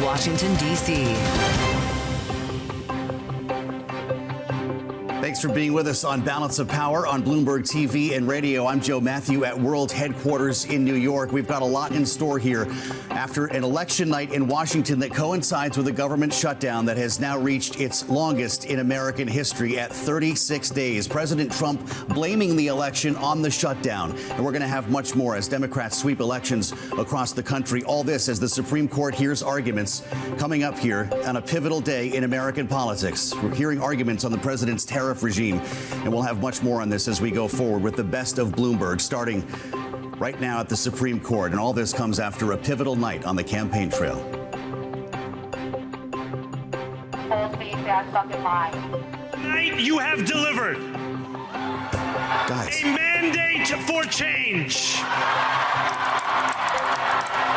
Washington, D.C. Thanks for being with us on Balance of Power on Bloomberg TV and radio. I'm Joe Mathieu at World Headquarters in New York. We've got a lot in store here after an election night in Washington that coincides with a government shutdown that has now reached its longest in American history at 36 days. President Trump blaming the election on the shutdown. And we're going to have much more as Democrats sweep elections across the country. All this as the Supreme Court hears arguments coming up here on a pivotal day in American politics. We're hearing arguments on the president's tariff regime, and we'll have much more on this as we go forward with the best of Bloomberg starting right now at the Supreme Court. And all this comes after a pivotal night on the campaign trail. Tonight you have delivered a mandate for change,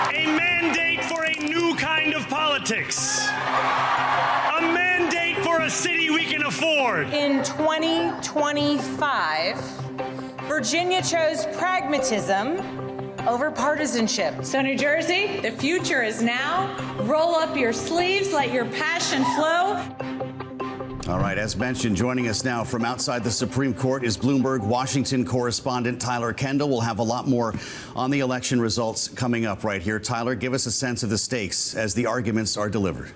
a mandate for a new kind of politics, a mandate for a city we can afford. In 2025, Virginia chose pragmatism over partisanship. So New Jersey, the future is now. Roll up your sleeves, let your passion flow. All right, as mentioned, joining us now from outside the Supreme Court is Bloomberg Washington correspondent Tyler Kendall. We'll have a lot more on the election results coming up right here. Tyler, give us a sense of the stakes as the arguments are delivered.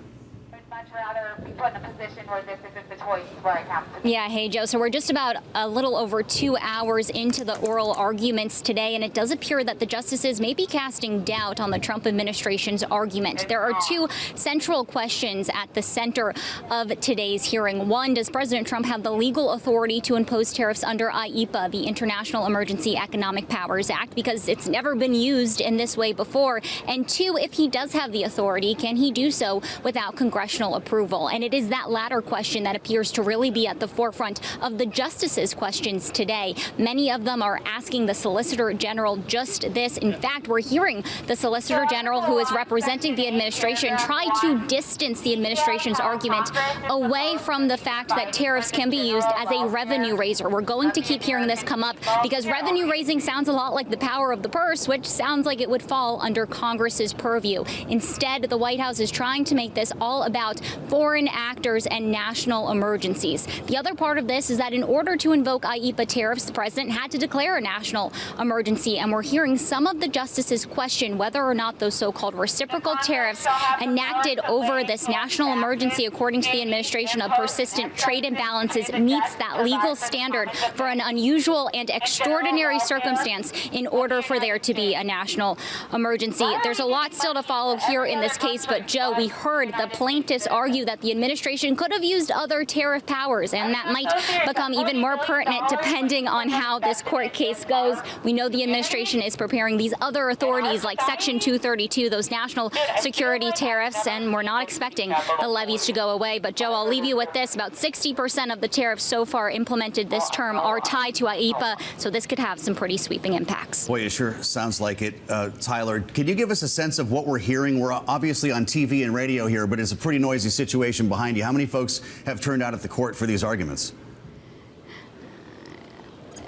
I'd much rather be put in a position where this isn't the choice where I have to be. Yeah, hey, Joe. So we're just about a little over 2 hours into the oral arguments today, and it does appear that the justices may be casting doubt on the Trump administration's argument. There are two central questions at the center of today's hearing. One, does President Trump have the legal authority to impose tariffs under IEPA, the International Emergency Economic Powers Act, because it's never been used in this way before? And two, if he does have the authority, can he do so without congressional approval? And it is that latter question that appears to really be at the forefront of the justices' questions today. Many of them are asking the Solicitor General just this. In fact, we're hearing the Solicitor General, who is representing the administration, try to distance the administration's argument away from the fact that tariffs can be used as a revenue raiser. We're going to keep hearing this come up because revenue raising sounds a lot like the power of the purse, which sounds like it would fall under Congress's purview. Instead, the White House is trying to make this all about foreign actors and national emergencies. The other part of this is that in order to invoke IEPA tariffs, the president had to declare a national emergency, and we're hearing some of the justices question whether or not those so-called reciprocal tariffs enacted over this national emergency, according to the administration, of persistent trade imbalances, meets that legal standard for an unusual and extraordinary circumstance in order for there to be a national emergency. There's a lot still to follow here in this case, but Joe, we heard the plaintiffs argue that the administration could have used other tariff powers, and that might become even more pertinent depending on how this court case goes. We know the administration is preparing these other authorities like Section 232, those national security tariffs, and we're not expecting the levies to go away. But Joe, I'll leave you with this. About 60% of the tariffs so far implemented this term are tied to IEPA, so this could have some pretty sweeping impacts. Boy, it sure sounds like it. Tyler, can you give us a sense of what we're hearing? We're obviously on TV and radio here, but it's a pretty noisy situation behind you. How many folks have turned out at the court for these arguments?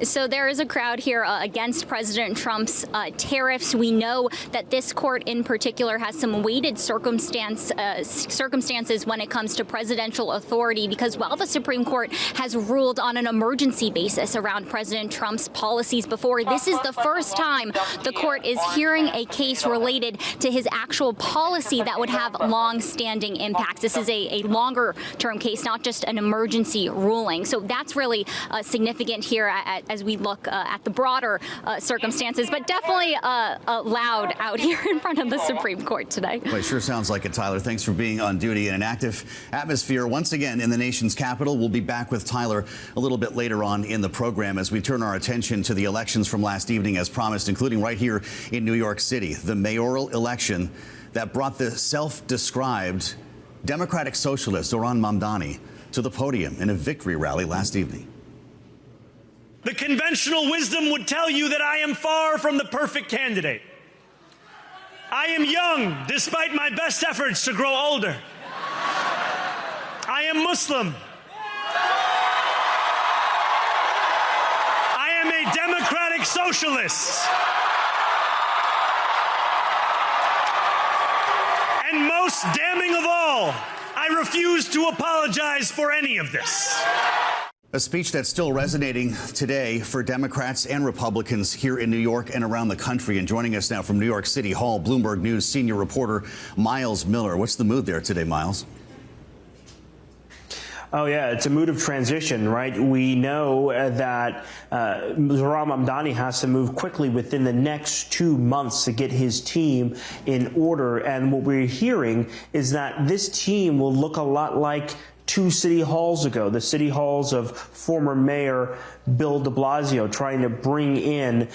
So there is a crowd here against President Trump's tariffs. We know that this court in particular has some weighted circumstances when it comes to presidential authority, because while the Supreme Court has ruled on an emergency basis around President Trump's policies before, this is the first time the court is hearing a case related to his actual policy that would have long-standing impacts. This is a longer-term case, not just an emergency ruling. So that's really significant here as we look at the broader circumstances, but definitely loud out here in front of the Supreme Court today. Well, it sure sounds like it, Tyler. Thanks for being on duty in an active atmosphere once again in the nation's capital. We'll be back with Tyler a little bit later on in the program as we turn our attention to the elections from last evening as promised, including right here in New York City, the mayoral election that brought the self-described Democratic socialist Zohran Mamdani to the podium in a victory rally last evening. The conventional wisdom would tell you that I am far from the perfect candidate. I am young, despite my best efforts to grow older. I am Muslim. I am a democratic socialist. And most damning of all, I refuse to apologize for any of this. A speech that's still resonating today for Democrats and Republicans here in New York and around the country. And joining us now from New York City Hall, Bloomberg News senior reporter Myles Miller. What's the mood there today, Myles? Oh, yeah, it's a mood of transition, right? We know that Zohran Mamdani has to move quickly within the next 2 months to get his team in order. And what we're hearing is that this team will look a lot like 2 city halls ago, the city halls of former Mayor Bill de Blasio, trying to bring in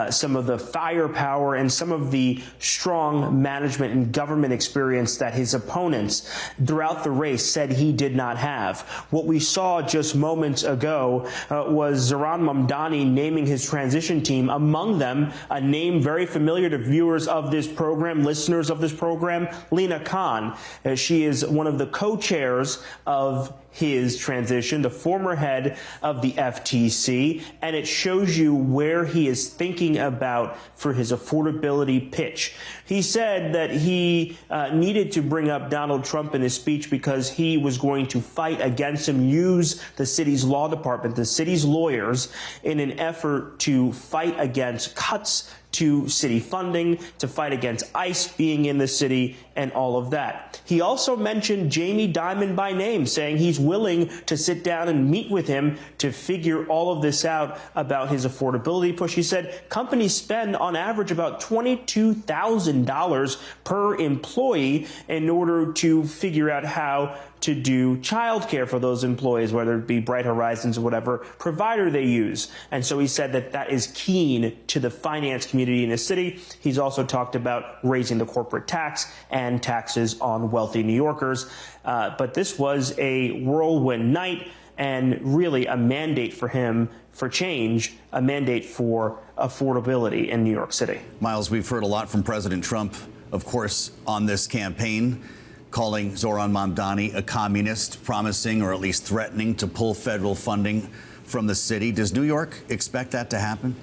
some of the firepower and some of the strong management and government experience that his opponents throughout the race said he did not have. What we saw just moments ago was Zohran Mamdani naming his transition team, among them a name very familiar to viewers of this program, listeners of this program, Lina Khan. She is one of the co-chairs of his transition, the former head of the FTC, and it shows you where he is thinking about for his affordability pitch. He said that he needed to bring up Donald Trump in his speech because he was going to fight against him, use the city's law department, the city's lawyers, in an effort to fight against cuts to city funding, to fight against ICE being in the city, and all of that. He also mentioned Jamie Dimon by name, saying he's willing to sit down and meet with him to figure all of this out about his affordability push. He said companies spend on average about $22,000 per employee in order to figure out how to do childcare for those employees, whether it be Bright Horizons or whatever provider they use. And so he said that that is keen to the finance community in the city. He's also talked about raising the corporate tax and taxes on wealthy New Yorkers. But this was a whirlwind night and really a mandate for him for change, a mandate for affordability in New York City. Myles, we've heard a lot from President Trump, of course, on this campaign, calling Zohran Mamdani a communist, promising or at least threatening to pull federal funding from the city. Does New York expect that to happen?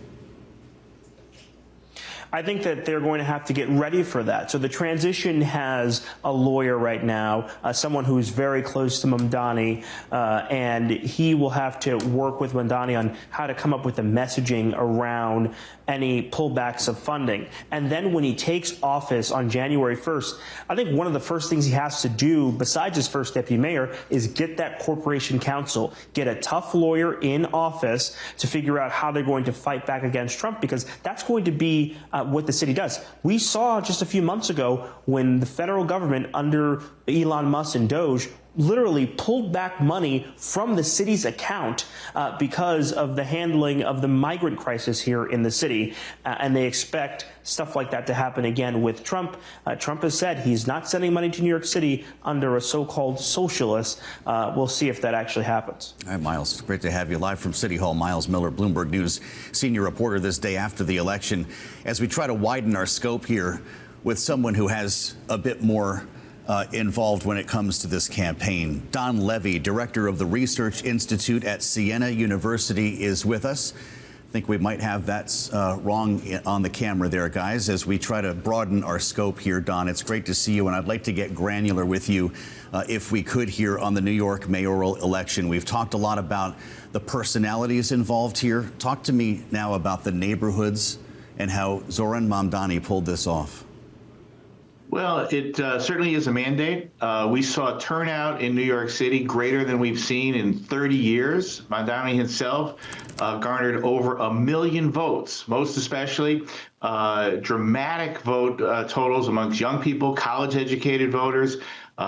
I think that they're going to have to get ready for that. So the transition has a lawyer right now, someone who is very close to Mamdani, and he will have to work with Mamdani on how to come up with the messaging around any pullbacks of funding. And then when he takes office on January 1st, I think one of the first things he has to do, besides his first deputy mayor, is get that corporation counsel, get a tough lawyer in office to figure out how they're going to fight back against Trump, because that's going to be what the city does. We saw just a few months ago when the federal government under Elon Musk and Doge literally pulled back money from the city's account because of the handling of the migrant crisis here in the city. And they expect stuff like that to happen again with Trump. Trump has said he's not sending money to New York City under a so-called socialist. We'll see if that actually happens. All right, Myles, great to have you live from City Hall. Myles Miller, Bloomberg News senior reporter this day after the election. As we try to widen our scope here with someone who has a bit more involved when it comes to this campaign. Don Levy, director of the Research Institute at Siena University, is with us. I think we might have that wrong on the camera there, guys, as we try to broaden our scope here. Don, it's great to see you, and I'd like to get granular with you, if we could, here on the New York mayoral election. We've talked a lot about the personalities involved here. Talk to me now about the neighborhoods and how Zohran Mamdani pulled this off. Well, it certainly is a mandate. We saw turnout in New York City greater than we've seen in 30 years. Mamdani himself garnered over 1 million votes, most especially dramatic vote totals amongst young people, college-educated voters.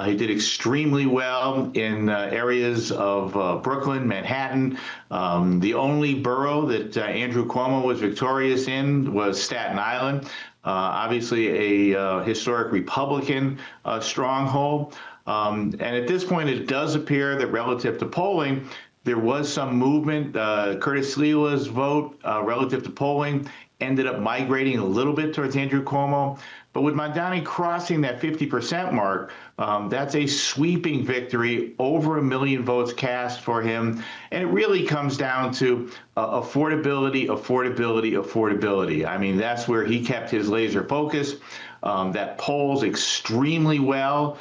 He did extremely well in areas of Brooklyn, Manhattan. The only borough that Andrew Cuomo was victorious in was Staten Island. Obviously a historic Republican stronghold. And at this point, it does appear that relative to polling, there was some movement. Curtis Sliwa's vote relative to polling ended up migrating a little bit towards Andrew Cuomo. But with Mamdani crossing that 50% mark, that's a sweeping victory, over 1 million votes cast for him. And it really comes down to affordability, affordability, affordability. I mean, that's where he kept his laser focus. that polls extremely well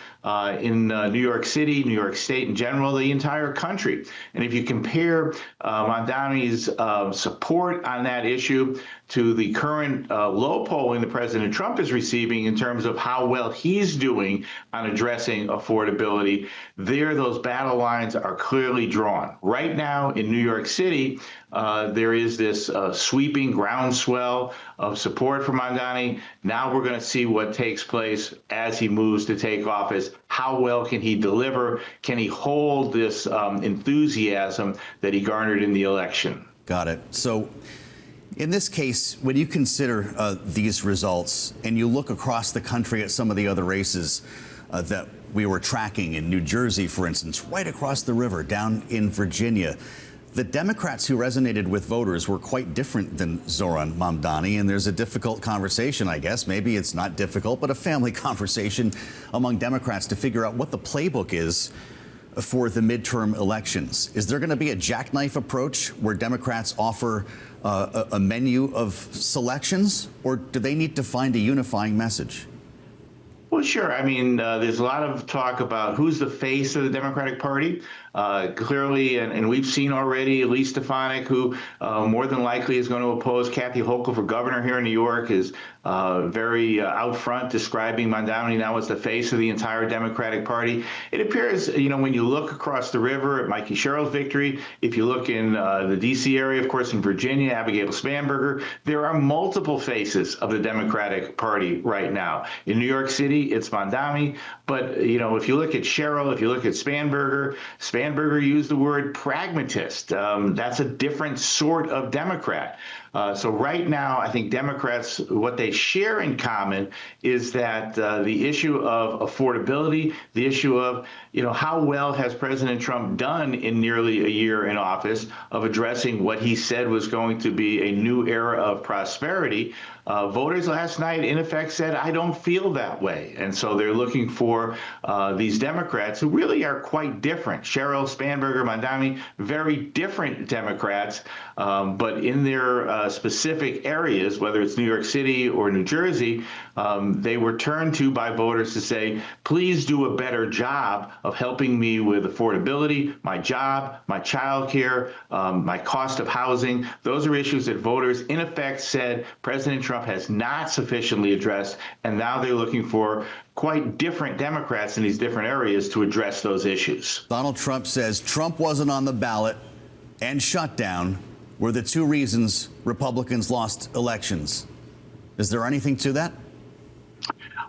in New York City, New York State in general, the entire country. And if you compare Mamdani's support on that issue to the current low polling that President Trump is receiving in terms of how well he's doing on addressing affordability, those battle lines are clearly drawn. Right now in New York City, there is this sweeping groundswell of support for Mamdani. Now we're going to see what takes place as he moves to take office. How well can he deliver? Can he hold this enthusiasm that he garnered in the election? Got it. So in this case, when you consider these results and you look across the country at some of the other races that we were tracking in New Jersey, for instance, right across the river, down in Virginia, the Democrats who resonated with voters were quite different than Zohran Mamdani, and there's a difficult conversation, I guess. Maybe it's not difficult, but a family conversation among Democrats to figure out what the playbook is for the midterm elections. Is there going to be a jackknife approach where Democrats offer a menu of selections, or do they need to find a unifying message? Well, sure. I mean, there's a lot of talk about who's the face of the Democratic Party. Clearly, and we've seen already, Elise Stefanik, who more than likely is going to oppose Kathy Hochul for governor here in New York, is very out front describing Mamdani now as the face of the entire Democratic Party. It appears, when you look across the river at Mikey Sherrill's victory, if you look in the D.C. area, of course, in Virginia, Abigail Spanberger, there are multiple faces of the Democratic Party right now. In New York City, it's Mamdani. But, if you look at Sherrill, if you look at Spanberger used the word pragmatist. That's a different sort of Democrat. So right now, I think Democrats, what they share in common is that the issue of affordability, the issue of, how well has President Trump done in nearly a year in office of addressing what he said was going to be a new era of prosperity. Voters last night, in effect, said, I don't feel that way. And so they're looking for these Democrats who really are quite different. Sherrill, Spanberger, Mamdani, very different Democrats, but in their specific areas, whether it's New York City or New Jersey, they were turned to by voters to say, please do a better job of helping me with affordability, my job, my child care, my cost of housing. Those are issues that voters, in effect, said President Trump has not sufficiently addressed, and now they're looking for quite different Democrats in these different areas to address those issues. Donald Trump says Trump wasn't on the ballot and shutdown were the two reasons Republicans lost elections. Is there anything to that?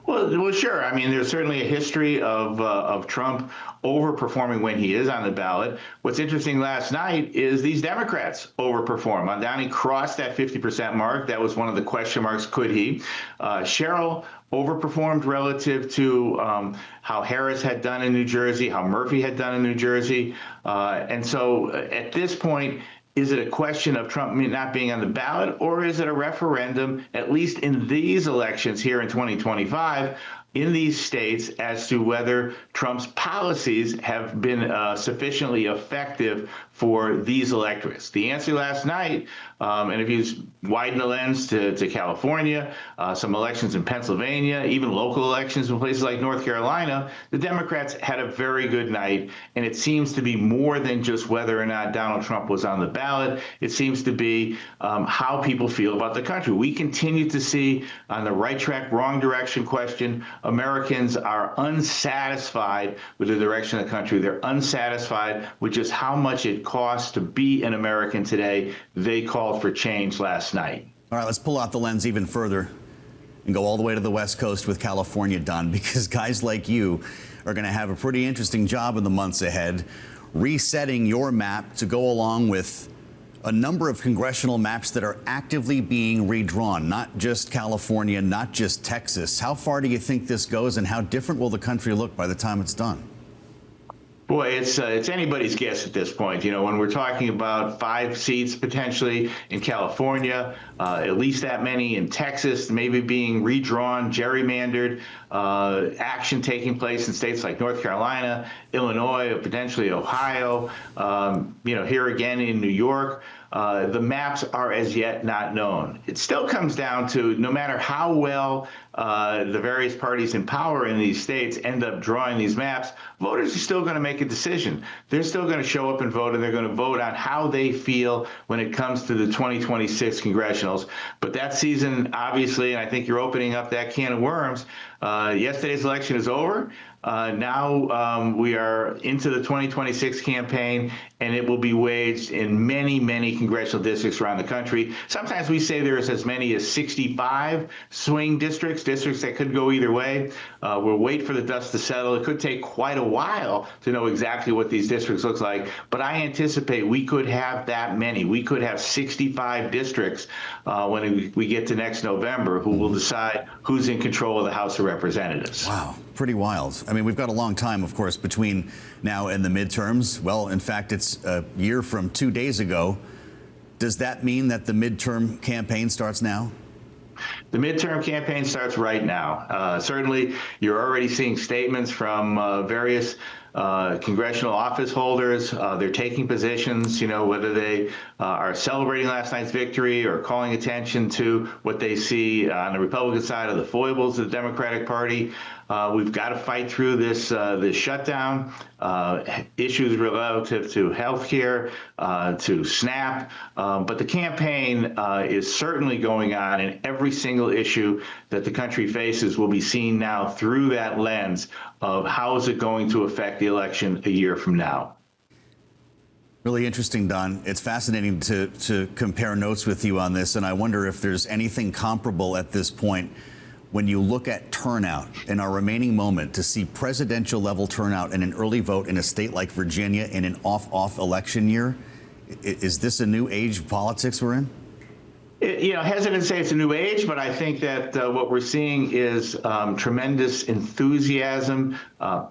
Well, sure. I mean, there's certainly a history of Trump overperforming when he is on the ballot. What's interesting last night is these Democrats overperform. Mamdani crossed that 50% mark. That was one of the question marks. Could he? Sherrill overperformed relative to how Harris had done in New Jersey, how Murphy had done in New Jersey. And so at this point, is it a question of Trump not being on the ballot, or is it a referendum, at least in these elections here in 2025, in these states as to whether Trump's policies have been sufficiently effective for these electorates? The answer last night, and if you widen the lens to California, some elections in Pennsylvania, even local elections in places like North Carolina, the Democrats had a very good night. And it seems to be more than just whether or not Donald Trump was on the ballot. It seems to be how people feel about the country. We continue to see on the right track, wrong direction question, Americans are unsatisfied with the direction of the country. They're unsatisfied with just how much it costs to be an American today. They called for change last night. All right, let's pull out the lens even further and go all the way to the West Coast with California, Don, because guys like you are going to have a pretty interesting job in the months ahead, resetting your map to go along with a number of congressional maps that are actively being redrawn, not just California, not just Texas. How far do you think this goes, and how different will the country look by the time it's done? Boy, it's anybody's guess at this point. You know, when we're talking about 5 seats potentially in California, at least that many in Texas, maybe being redrawn, gerrymandered, action taking place in states like North Carolina, Illinois, potentially Ohio, you know, here again in New York. The maps are as yet not known. It still comes down to no matter how well the various parties in power in these states end up drawing these maps, voters are still going to make a decision. They're still going to show up and vote, and they're going to vote on how they feel when it comes to the 2026 congressionals. But that season, obviously, and I think you're opening up that can of worms. Yesterday's election is over. Now we are into the 2026 campaign, and it will be waged in many, many congressional districts around the country. Sometimes we say there's as many as 65 swing districts that could go either way. We'll wait for the dust to settle. It could take quite a while to know exactly what these districts look like, but I anticipate we could have that many. We could have 65 districts when we get to next November who will decide who's in control of the House of Representatives. Wow, pretty wild. I mean, we've got a long time, of course, between now and the midterms. Well, in fact, it's a year from 2 days ago. Does that mean that the midterm campaign starts now? The midterm campaign starts right now. Certainly, you're already seeing statements from various congressional office holders. They're taking positions, you know, whether they are celebrating last night's victory or calling attention to what they see on the Republican side of the foibles of the Democratic Party. We've got to fight through this shutdown, issues relative to health care, to SNAP. But the campaign is certainly going on, and every single issue that the country faces will be seen now through that lens of how is it going to affect the election a year from now. Really interesting, Don. It's fascinating to compare notes with you on this, and I wonder if there's anything comparable at this point when you look at turnout in our remaining moment to see presidential level turnout in an early vote in a state like Virginia in an off election year. Is this a new age of politics we're in? You know, hesitant to say it's a new age, but I think that what we're seeing is tremendous enthusiasm,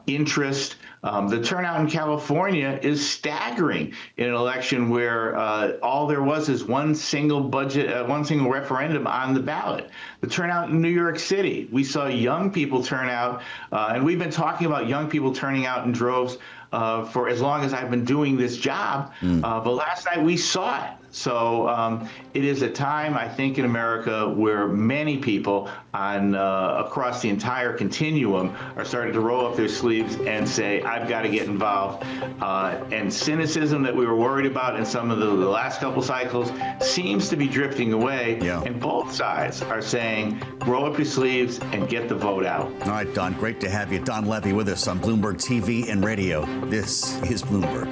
interest. The turnout in California is staggering in an election where all there was is one single referendum on the ballot. The turnout in New York City, we saw young people turn out, and we've been talking about young people turning out in droves for as long as I've been doing this job. But last night we saw it. So it is a time, I think, in America where many people on across the entire continuum are starting to roll up their sleeves and say, I've got to get involved. And cynicism that we were worried about in some of the last couple cycles seems to be drifting away. Yeah. And both sides are saying, roll up your sleeves and get the vote out. All right, Don, great to have you. Don Levy with us on Bloomberg TV and radio. This is Bloomberg.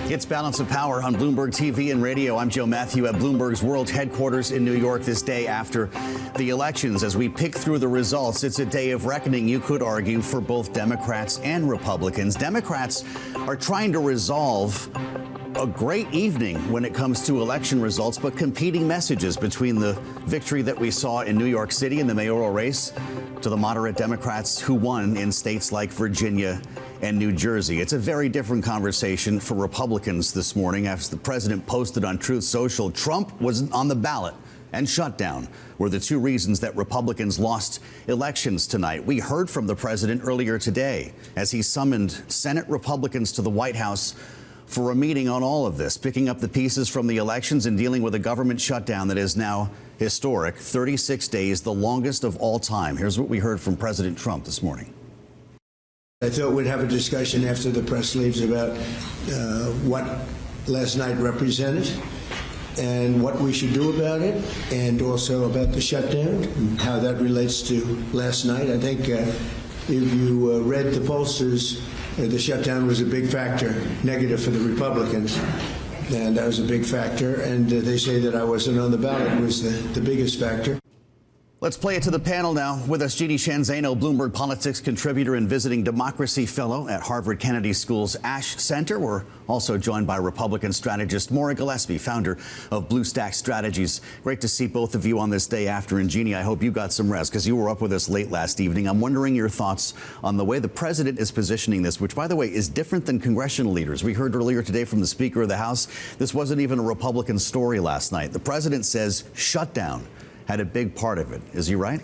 It's Balance of Power on Bloomberg TV and radio. I'm Joe Mathieu at Bloomberg's world headquarters in New York this day after the elections. As we pick through the results, it's a day of reckoning, you could argue, for both Democrats and Republicans. Democrats are trying to resolve a great evening when it comes to election results, but competing messages between the victory that we saw in New York City in the mayoral race to the moderate Democrats who won in states like Virginia and New Jersey. It's a very different conversation for Republicans this morning as the president posted on Truth Social. Trump was on the ballot and Shutdown were the two reasons that Republicans lost elections tonight. We heard from the president earlier today as he summoned Senate Republicans to the White House for a meeting on all of this, picking up the pieces from the elections and dealing with a government shutdown that is now historic, 36 days, the longest of all time. Here's what we heard from President Trump this morning. I thought we'd have a discussion after the press leaves about what last night represented and what we should do about it, and also about the shutdown and how that relates to last night. I think if you read the pollsters, the shutdown was a big factor, negative for the Republicans, and that was a big factor. And they say that I wasn't on the ballot was the biggest factor. Let's play it to the panel now. With us, Jeannie Shanzano, Bloomberg Politics contributor and visiting democracy fellow at Harvard Kennedy School's Ash Center. We're also joined by Republican strategist Maura Gillespie, founder of Blue Stack Strategies. Great to see both of you on this day after. And Jeannie, I hope you got some rest because you were up with us late last evening. I'm wondering your thoughts on the way the president is positioning this, which, by the way, is different than congressional leaders. We heard earlier today from the Speaker of the House, this wasn't even a Republican story last night. The president says shutdown had a big part of it. Is he right?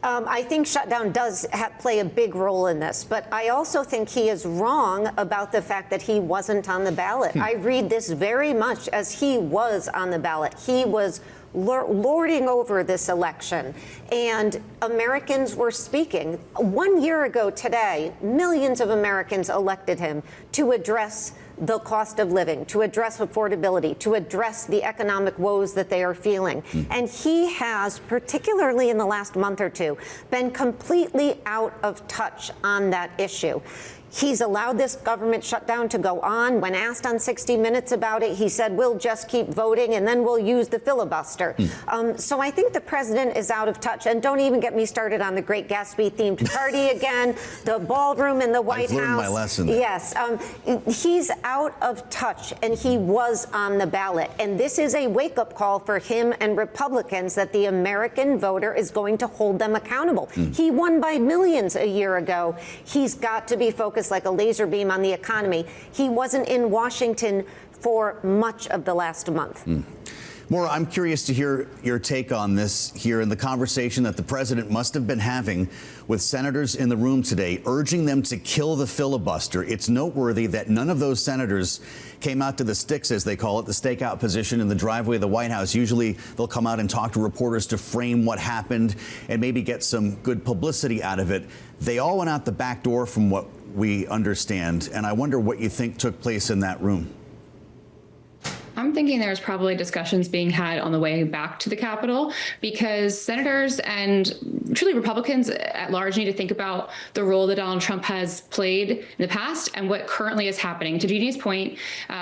I think shutdown does play a big role in this, but I also think he is wrong about the fact that he wasn't on the ballot. I read this very much as he was on the ballot. He was lording over this election, and Americans were speaking. 1 year ago today, millions of Americans elected him to address the cost of living, to address affordability, to address the economic woes that they are feeling. And he has, particularly in the last month or two, been completely out of touch on that issue. He's allowed this government shutdown to go on. When asked on 60 Minutes about it, he said, we'll just keep voting and then we'll use the filibuster. So I think the president is out of touch. And don't even get me started on the Great Gatsby-themed party again, the ballroom in the White House. I've learned my lesson. Yes. He's out of touch, and he was on the ballot. And this is a wake-up call for him and Republicans that the American voter is going to hold them accountable. He won by millions a year ago. He's got to be focused like a laser beam on the economy. He wasn't in Washington for much of the last month. Maura, I'm curious to hear your take on this here in the conversation that the president must have been having with senators in the room today, urging them to kill the filibuster. It's noteworthy that none of those senators came out to the sticks, as they call it, the stakeout position in the driveway of the White House. Usually they'll come out and talk to reporters to frame what happened and maybe get some good publicity out of it. They all went out the back door from what we understand, and I wonder what you think took place in that room. I'm thinking there's probably discussions being had on the way back to the Capitol, because senators and truly Republicans at large need to think about the role that Donald Trump has played in the past and what currently is happening. To Jeannie's point,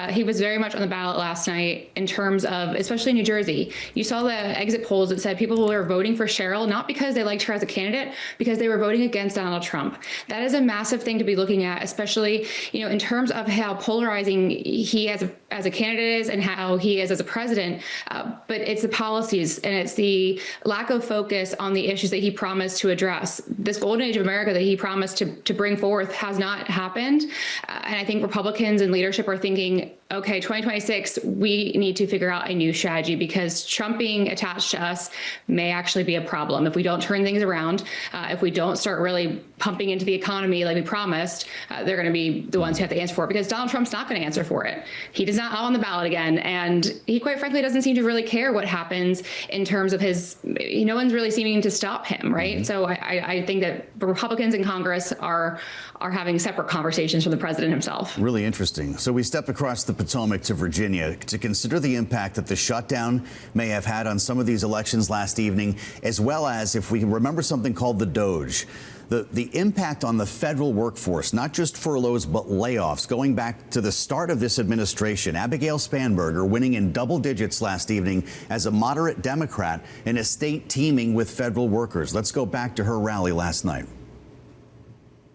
he was very much on the ballot last night in terms of, especially New Jersey. You saw the exit polls that said people were voting for Cheryl, not because they liked her as a candidate, because they were voting against Donald Trump. That is a massive thing to be looking at, especially, you know, in terms of how polarizing he as a candidate is and how he is as a president, but it's the policies and it's the lack of focus on the issues that he promised to address. This golden age of America that he promised to bring forth has not happened. And I think Republicans and leadership are thinking, okay, 2026, we need to figure out a new strategy, because Trump being attached to us may actually be a problem. If we don't turn things around, if we don't start really pumping into the economy like we promised, they're going to be the ones who have to answer for it, because Donald Trump's not going to answer for it. He does not on the ballot again. And he quite frankly doesn't seem to really care what happens in terms of his, no one's really seeming to stop him, right? So I think that Republicans in Congress are having separate conversations from the president himself. Really interesting. So we step across the Potomac to Virginia to consider the impact that the shutdown may have had on some of these elections last evening, as well as, if we remember something called the Doge, the impact on the federal workforce, not just furloughs, but layoffs, going back to the start of this administration. Abigail Spanberger winning in double digits last evening as a moderate Democrat in a state teeming with federal workers. Let's go back to her rally last night.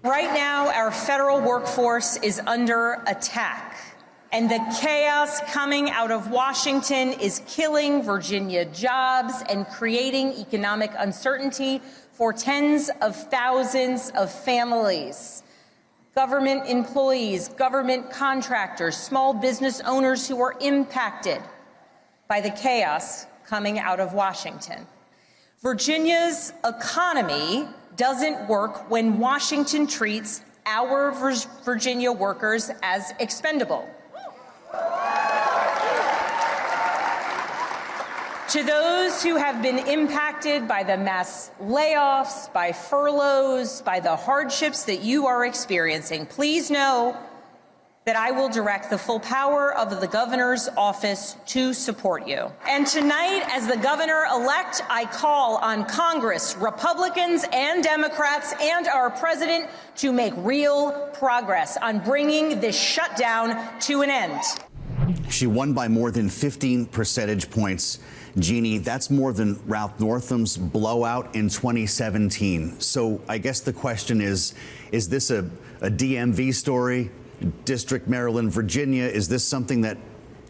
Right now, our federal workforce is under attack, and the chaos coming out of Washington is killing Virginia jobs and creating economic uncertainty for tens of thousands of families. Government employees, government contractors, small business owners who are impacted by the chaos coming out of Washington. Virginia's economy doesn't work when Washington treats our Virginia workers as expendable. To those who have been impacted by the mass layoffs, by furloughs, by the hardships that you are experiencing, please know that I will direct the full power of the governor's office to support you. And tonight, as the governor-elect, I call on Congress, Republicans and Democrats, and our president to make real progress on bringing this shutdown to an end. She won by more than 15 percentage points. Jeannie, that's more than Ralph Northam's blowout in 2017. So I guess the question is this a DMV story, District, Maryland, Virginia? Is this something that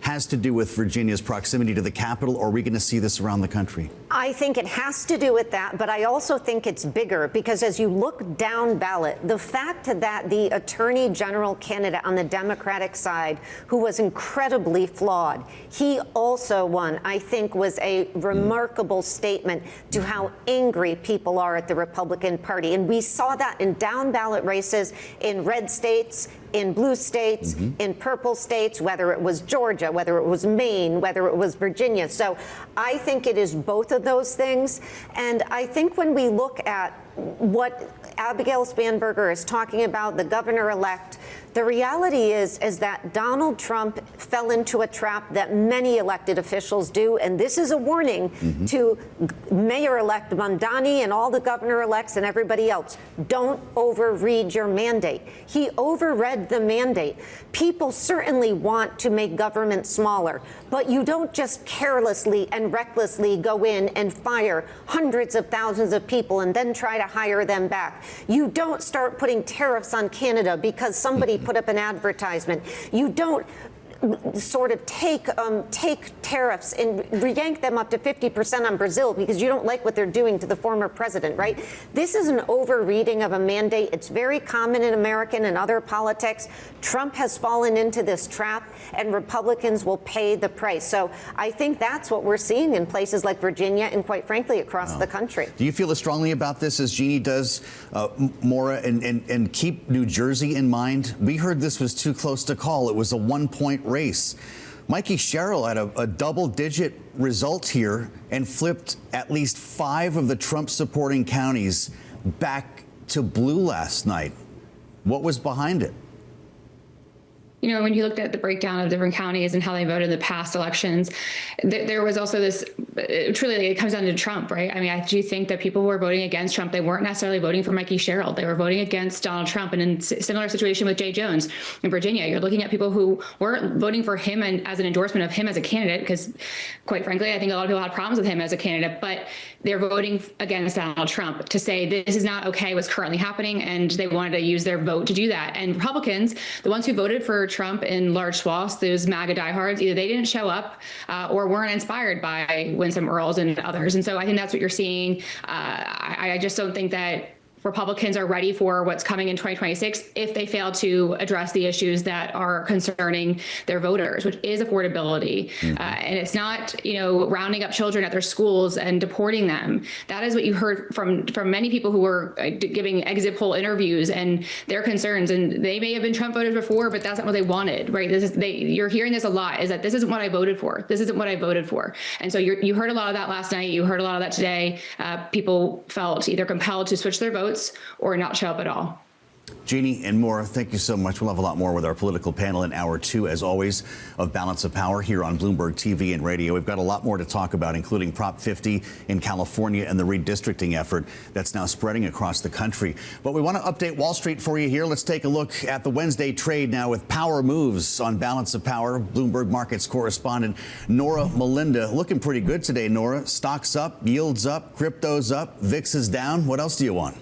has to do with Virginia's proximity to the Capitol, or are we going to see this around the country? I think it has to do with that, but I also think it's bigger because as you look down ballot, the fact that the Attorney General candidate on the Democratic side, who was incredibly flawed, he also won, I think was a remarkable statement to how angry people are at the Republican Party. And we saw that in down ballot races in red states, in blue states, in purple states, whether it was Georgia, whether it was Maine, whether it was Virginia. So I think it is both of those things. And I think when we look at what Abigail Spanberger is talking about, the governor-elect, the reality is that Donald Trump fell into a trap that many elected officials do, and this is a warning to Mayor-elect Mamdani and all the governor-elects and everybody else. Don't overread your mandate. He overread the mandate. People certainly want to make government smaller, but you don't just carelessly and recklessly go in and fire hundreds of thousands of people and then try to hire them back. You don't start putting tariffs on Canada because somebody put up an advertisement. You don't sort of take tariffs and yank them up to 50% on Brazil because you don't like what they're doing to the former president, right? This is an overreading of a mandate. It's very common in American and other politics. Trump has fallen into this trap, and Republicans will pay the price. So I think that's what we're seeing in places like Virginia and, quite frankly, across the country. Do you feel as strongly about this as Jeannie does, Maura, and keep New Jersey in mind? We heard this was too close to call. It was a 1-point race. Mikey Sherrill had a double-digit result here and flipped at least 5 of the Trump-supporting counties back to blue last night. What was behind it? You know, when you looked at the breakdown of different counties and how they voted in the past elections, there was also this, truly, it comes down to Trump, right? I mean, I do think that people who were voting against Trump, they weren't necessarily voting for Mikey Sherrill. They were voting against Donald Trump. And in a similar situation with Jay Jones in Virginia, you're looking at people who weren't voting for him and as an endorsement of him as a candidate, because quite frankly, I think a lot of people had problems with him as a candidate, but they're voting against Donald Trump to say this is not okay what's currently happening, and they wanted to use their vote to do that. And Republicans, the ones who voted for Trump in large swaths, those MAGA diehards, either they didn't show up or weren't inspired by Winsome Earls and others. And so I think that's what you're seeing. I just don't think that Republicans are ready for what's coming in 2026 if they fail to address the issues that are concerning their voters, which is affordability. And it's not, rounding up children at their schools and deporting them. That is what you heard from many people who were giving exit poll interviews and their concerns. And they may have been Trump voters before, but that's not what they wanted, right? You're hearing this a lot, is that this isn't what I voted for. This isn't what I voted for. And so you heard a lot of that last night. You heard a lot of that today. People felt either compelled to switch their votes or not show up at all. Jeannie and Maura, thank you so much. We'll have a lot more with our political panel in hour 2, as always, of Balance of Power here on Bloomberg TV and radio. We've got a lot more to talk about, including Prop 50 in California and the redistricting effort that's now spreading across the country. But we want to update Wall Street for you here. Let's take a look at the Wednesday trade now with power moves on Balance of Power. Bloomberg Markets correspondent Norah Mulinda. Looking pretty good today, Norah. Stocks up, yields up, crypto's up, VIX is down. What else do you want?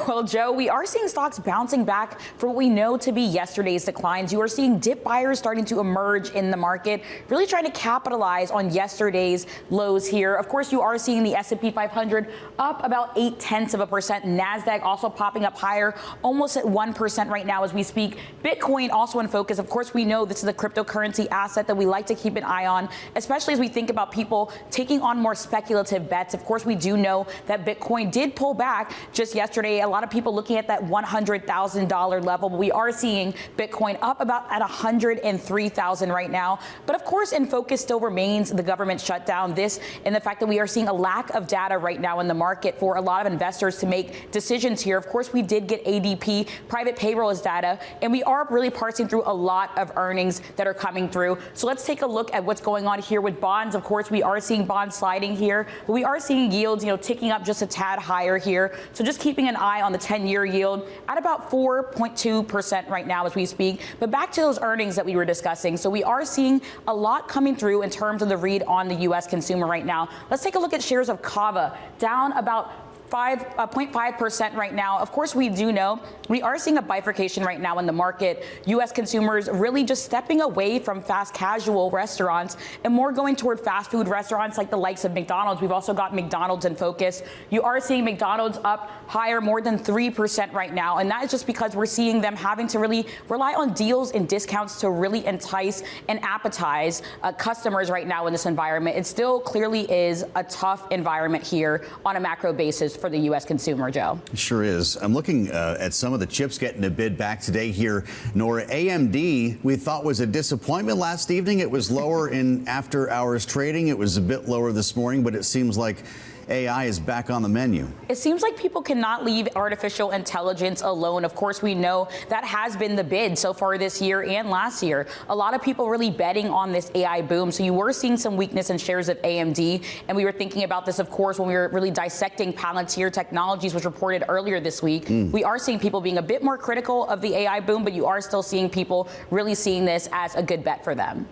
Well, Joe, we are seeing stocks bouncing back for what we know to be yesterday's declines. You are seeing dip buyers starting to emerge in the market, really trying to capitalize on yesterday's lows here. Of course, you are seeing the S&P 500 up about 0.8%. NASDAQ also popping up higher, almost at 1% right now as we speak. Bitcoin also in focus. Of course, we know this is a cryptocurrency asset that we like to keep an eye on, especially as we think about people taking on more speculative bets. Of course, we do know that Bitcoin did pull back just yesterday. A lot of people looking at that $100,000 level, but we are seeing Bitcoin up about at 103,000 right now. But of course, in focus still remains the government shutdown. This and the fact that we are seeing a lack of data right now in the market for a lot of investors to make decisions here. Of course, we did get ADP, private payrolls data, and we are really parsing through a lot of earnings that are coming through. So let's take a look at what's going on here with bonds. Of course, we are seeing bonds sliding here, but we are seeing yields, ticking up just a tad higher here. So just keeping an eye on the 10-year yield at about about 4.2% right now as we speak. But back to those earnings that we were discussing. So we are seeing a lot coming through in terms of the read on the U.S. consumer right now. Let's take a look at shares of Kava, down about 0.5% right now. Of course, we do know we are seeing a bifurcation right now in the market. U.S. consumers really just stepping away from fast casual restaurants and more going toward fast food restaurants like the likes of McDonald's. We've also got McDonald's in focus. You are seeing McDonald's up higher, more than 3% right now. And that is just because we're seeing them having to really rely on deals and discounts to really entice and appetize customers right now in this environment. It still clearly is a tough environment here on a macro basis for the U.S. consumer, Joe. It sure is. I'm looking at some of the chips getting a bid back today here. Norah, AMD, we thought was a disappointment last evening. It was lower in after hours trading. It was a bit lower this morning, but it seems like AI is back on the menu. It seems like people cannot leave artificial intelligence alone. Of course, we know that has been the bid so far this year and last year. A lot of people really betting on this AI boom. So you were seeing some weakness in shares of AMD. And we were thinking about this, of course, when we were really dissecting Palantir Technologies, which reported earlier this week. We are seeing people being a bit more critical of the AI boom, but you are still seeing people really seeing this as a good bet for them.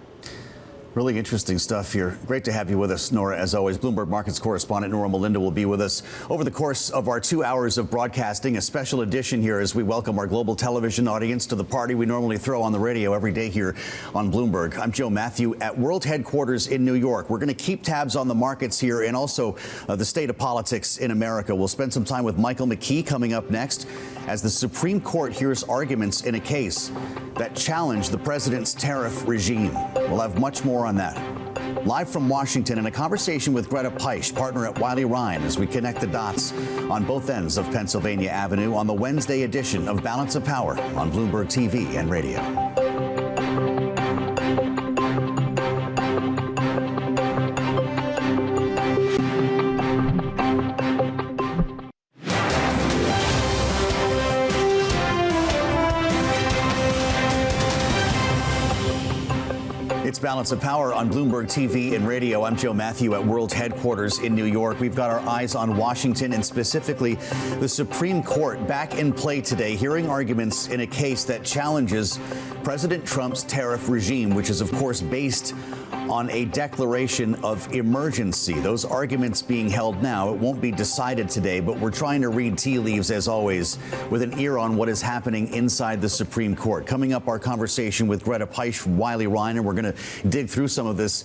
Really interesting stuff here. Great to have you with us, Norah, as always. Bloomberg Markets correspondent Norah Mulinda will be with us over the course of our 2 hours of broadcasting, a special edition here as we welcome our global television audience to the party we normally throw on the radio every day here on Bloomberg. I'm Joe Mathieu at World Headquarters in New York. We're going to keep tabs on the markets here and also the state of politics in America. We'll spend some time with Michael McKee coming up next as the Supreme Court hears arguments in a case that challenge the president's tariff regime. We'll have much more on that. Live from Washington in a conversation with Greta Peisch, partner at Wiley Rein, as we connect the dots on both ends of Pennsylvania Avenue on the Wednesday edition of Balance of Power on Bloomberg TV and radio. It's Balance of Power on Bloomberg TV and radio. I'm Joe Mathieu at World Headquarters in New York. We've got our eyes on Washington and specifically the Supreme Court back in play today, hearing arguments in a case that challenges President Trump's tariff regime, which is, of course, based on a declaration of emergency. Those arguments being held now. It won't be decided today, but we're trying to read tea leaves, as always, with an ear on what is happening inside the Supreme Court. Coming up, our conversation with Greta Peisch from Wiley Rein, and we're going to dig through some of this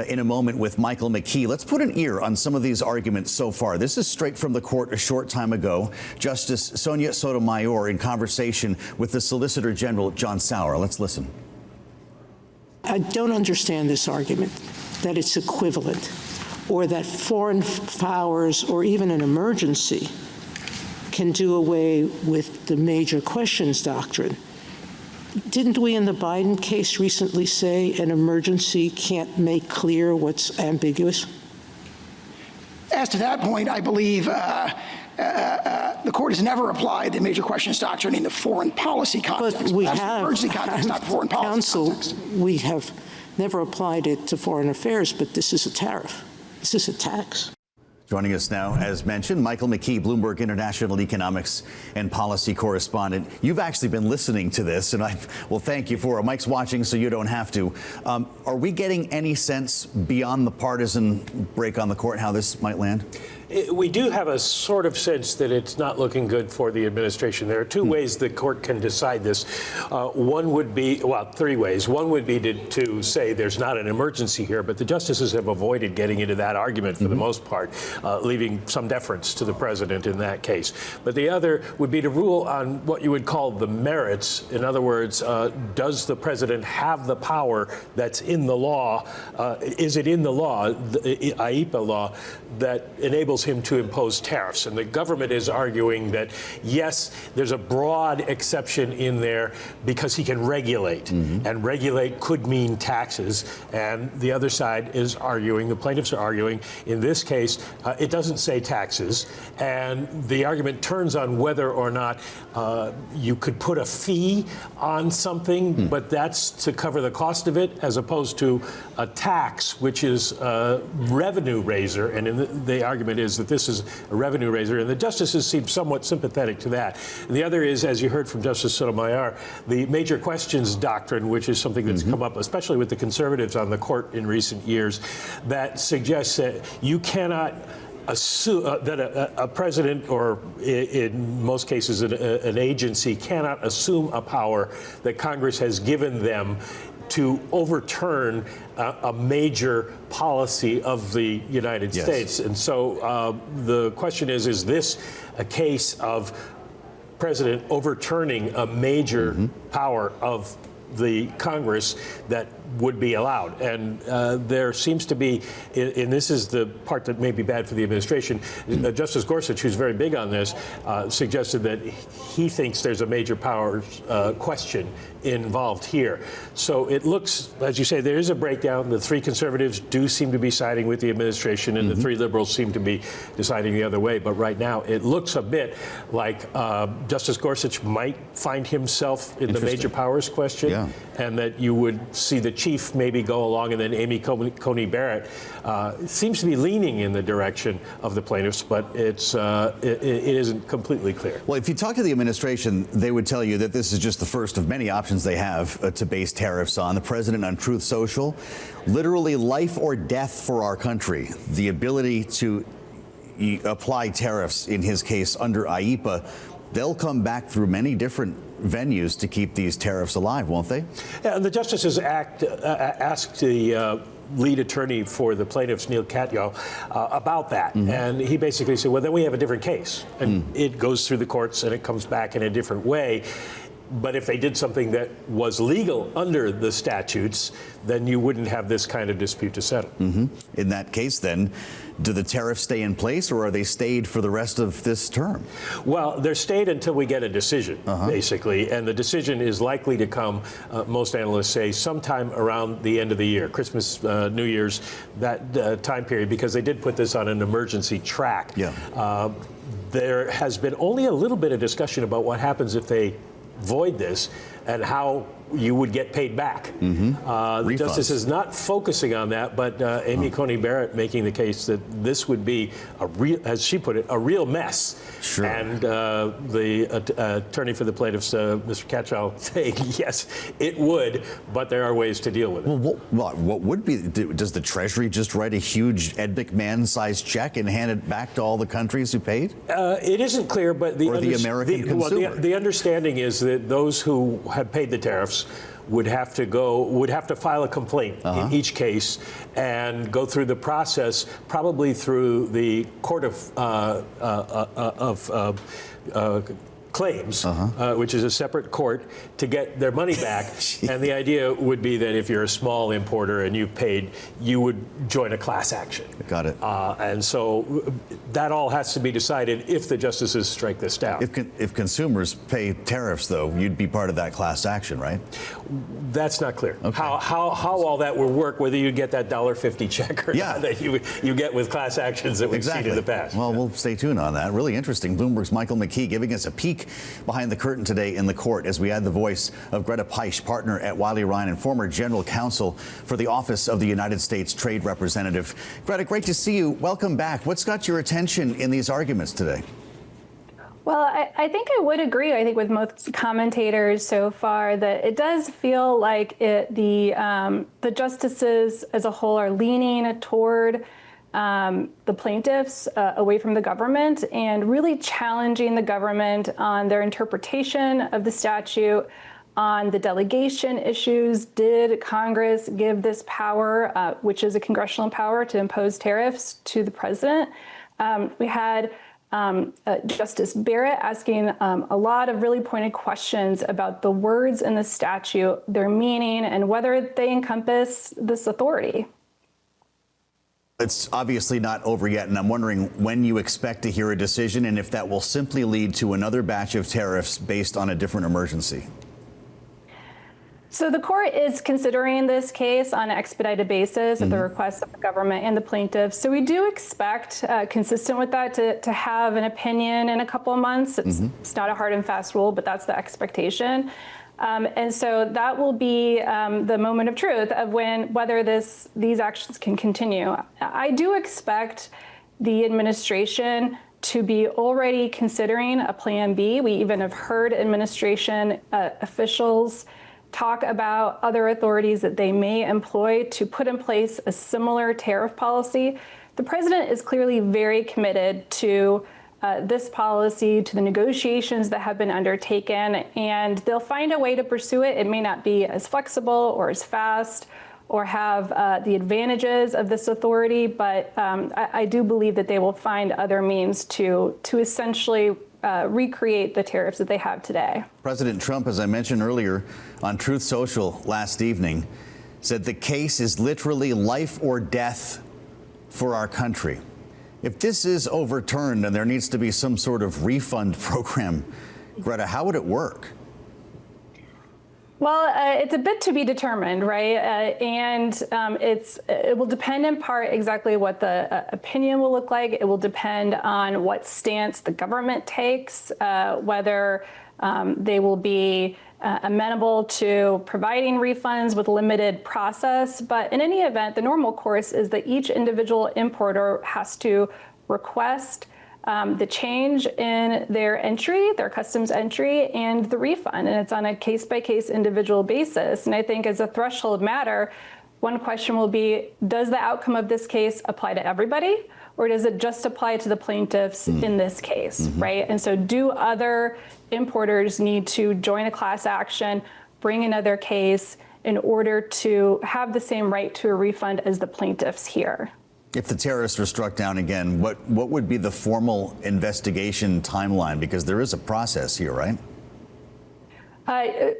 in a moment with Michael McKee. Let's put an ear on some of these arguments so far. This is straight from the court a short time ago. Justice Sonia Sotomayor in conversation with the Solicitor General John Sauer. Let's listen. I don't understand this argument that it's equivalent or that foreign powers or even an emergency can do away with the major questions doctrine. Didn't we in the Biden case recently say an emergency can't make clear what's ambiguous? As to that point, I believe the court has never applied the major questions doctrine in the foreign policy context. But we have, emergency context, not foreign policy counsel, context. We have never applied it to foreign affairs, but this is a tariff. This is a tax. Joining us now, as mentioned, Michael McKee, Bloomberg International Economics and Policy Correspondent. You've actually been listening to this, and well, thank you for it. Mike's watching, so you don't have to. Are we getting any sense beyond the partisan break on the court how this might land? We do have a sort of sense that it's not looking good for the administration. There are two ways the court can decide this. One would be, well, three ways. One would be to say there's not an emergency here, but the justices have avoided getting into that argument for the most part, leaving some deference to the president in that case. But the other would be to rule on what you would call the merits. In other words, does the president have the power that's in the law? Is it in the law, the IEPA law, that enables him to impose tariffs? And the government is arguing that, yes, there's a broad exception in there because he can regulate. And regulate could mean taxes. And the other side is arguing, the plaintiffs are arguing, in this case, it doesn't say taxes. And the argument turns on whether or not you could put a fee on something, but that's to cover the cost of it, as opposed to a tax, which is a revenue raiser. And the argument is that this is a revenue raiser, and the justices seem somewhat sympathetic to that. And the other is, as you heard from Justice Sotomayor, the major questions doctrine, which is something that's come up, especially with the conservatives on the court in recent years, that suggests that you cannot assume that a president, or in most cases an agency, cannot assume a power that Congress has given them to overturn a major policy of the United States. And so the question is this a case of president overturning a major power of the Congress that would be allowed? And there seems to be, and this is the part that may be bad for the administration, Justice Gorsuch, who's very big on this, suggested that he thinks there's a major powers question involved here. So it looks, as you say, there is a breakdown. The three conservatives do seem to be siding with the administration, and the three liberals seem to be deciding the other way. But right now, it looks a bit like Justice Gorsuch might find himself in the major powers question, and that you would see the chief maybe go along, and then Amy Coney Barrett seems to be leaning in the direction of the plaintiffs, but it isn't completely clear. Well, if you talk to the administration, they would tell you that this is just the first of many options they have to base tariffs on. The president on Truth Social, literally life or death for our country. The ability to apply tariffs, in his case, under IEEPA. They'll come back through many different venues to keep these tariffs alive, won't they? Yeah, and the Justices asked the lead attorney for the plaintiffs, Neil Katyal, about that. And he basically said, well, then we have a different case. And it goes through the courts and it comes back in a different way. But if they did something that was legal under the statutes, then you wouldn't have this kind of dispute to settle. In that case, then, do the tariffs stay in place, or are they stayed for the rest of this term? Well, they're stayed until we get a decision, basically. And the decision is likely to come, most analysts say, sometime around the end of the year, Christmas, New Year's, that time period, because they did put this on an emergency track. There has been only a little bit of discussion about what happens if they void this and how you would get paid back. The Justice is not focusing on that, but Amy Coney Barrett making the case that this would be a real, as she put it, a real mess. And the attorney for the plaintiffs, Mr. Katyal, saying yes, it would, but there are ways to deal with it. Well, what would be? Does the Treasury just write a huge Ed McMahon-sized check and hand it back to all the countries who paid? It isn't clear, but the American consumer. The understanding is that those who have paid the tariffs would have to file a complaint in each case and go through the process, probably through the Court of Claims, which is a separate court, to get their money back. And the idea would be that if you're a small importer and you've paid, you would join a class action. Got it. And so that all has to be decided if the justices strike this down. If consumers pay tariffs, though, you'd be part of that class action, right? That's not clear. How all that will work, whether you get that $1.50 check or not that you get with class actions that we've seen in the past. Well, we'll stay tuned on that. Really interesting. Bloomberg's Michael McKee giving us a peek behind the curtain today in the court as we add the voice of Greta Peisch, partner at Wiley, Rein, and former general counsel for the Office of the United States Trade Representative. Greta, great to see you. Welcome back. What's got your attention in these arguments today? Well, I think I would agree, I think, with most commentators so far that it does feel like the justices as a whole are leaning toward the plaintiffs away from the government and really challenging the government on their interpretation of the statute, on the delegation issues. Did Congress give this power, which is a congressional power, to impose tariffs to the president? We had Justice Barrett asking a lot of really pointed questions about the words in the statute, their meaning, and whether they encompass this authority. It's obviously not over yet, and I'm wondering when you expect to hear a decision and if that will simply lead to another batch of tariffs based on a different emergency. So the court is considering this case on an expedited basis at the request of the government and the plaintiffs. So we do expect, consistent with that, to have an opinion in a couple of months. It's not a hard and fast rule, but that's the expectation. And so that will be the moment of truth of whether these actions can continue. I do expect the administration to be already considering a plan B. We even have heard administration officials talk about other authorities that they may employ to put in place a similar tariff policy. The president is clearly very committed to this policy, to the negotiations that have been undertaken, and they'll find a way to pursue it. It may not be as flexible or as fast or have the advantages of this authority, but I do believe that they will find other means to essentially recreate the tariffs that they have today. President Trump, as I mentioned earlier on Truth Social last evening, said the case is literally life or death for our country. If this is overturned and there needs to be some sort of refund program, Greta, how would it work? Well, it's a bit to be determined, right? It will depend in part exactly what the opinion will look like. It will depend on what stance the government takes, whether they will be amenable to providing refunds with limited process. But in any event, the normal course is that each individual importer has to request the change in their entry, their customs entry, and the refund. And it's on a case-by-case individual basis. And I think as a threshold matter, one question will be, does the outcome of this case apply to everybody? Or does it just apply to the plaintiffs in this case, right? And so do other importers need to join a class action, bring another case in order to have the same right to a refund as the plaintiffs here? If the tariffs were struck down again, what would be the formal investigation timeline? Because there is a process here, right?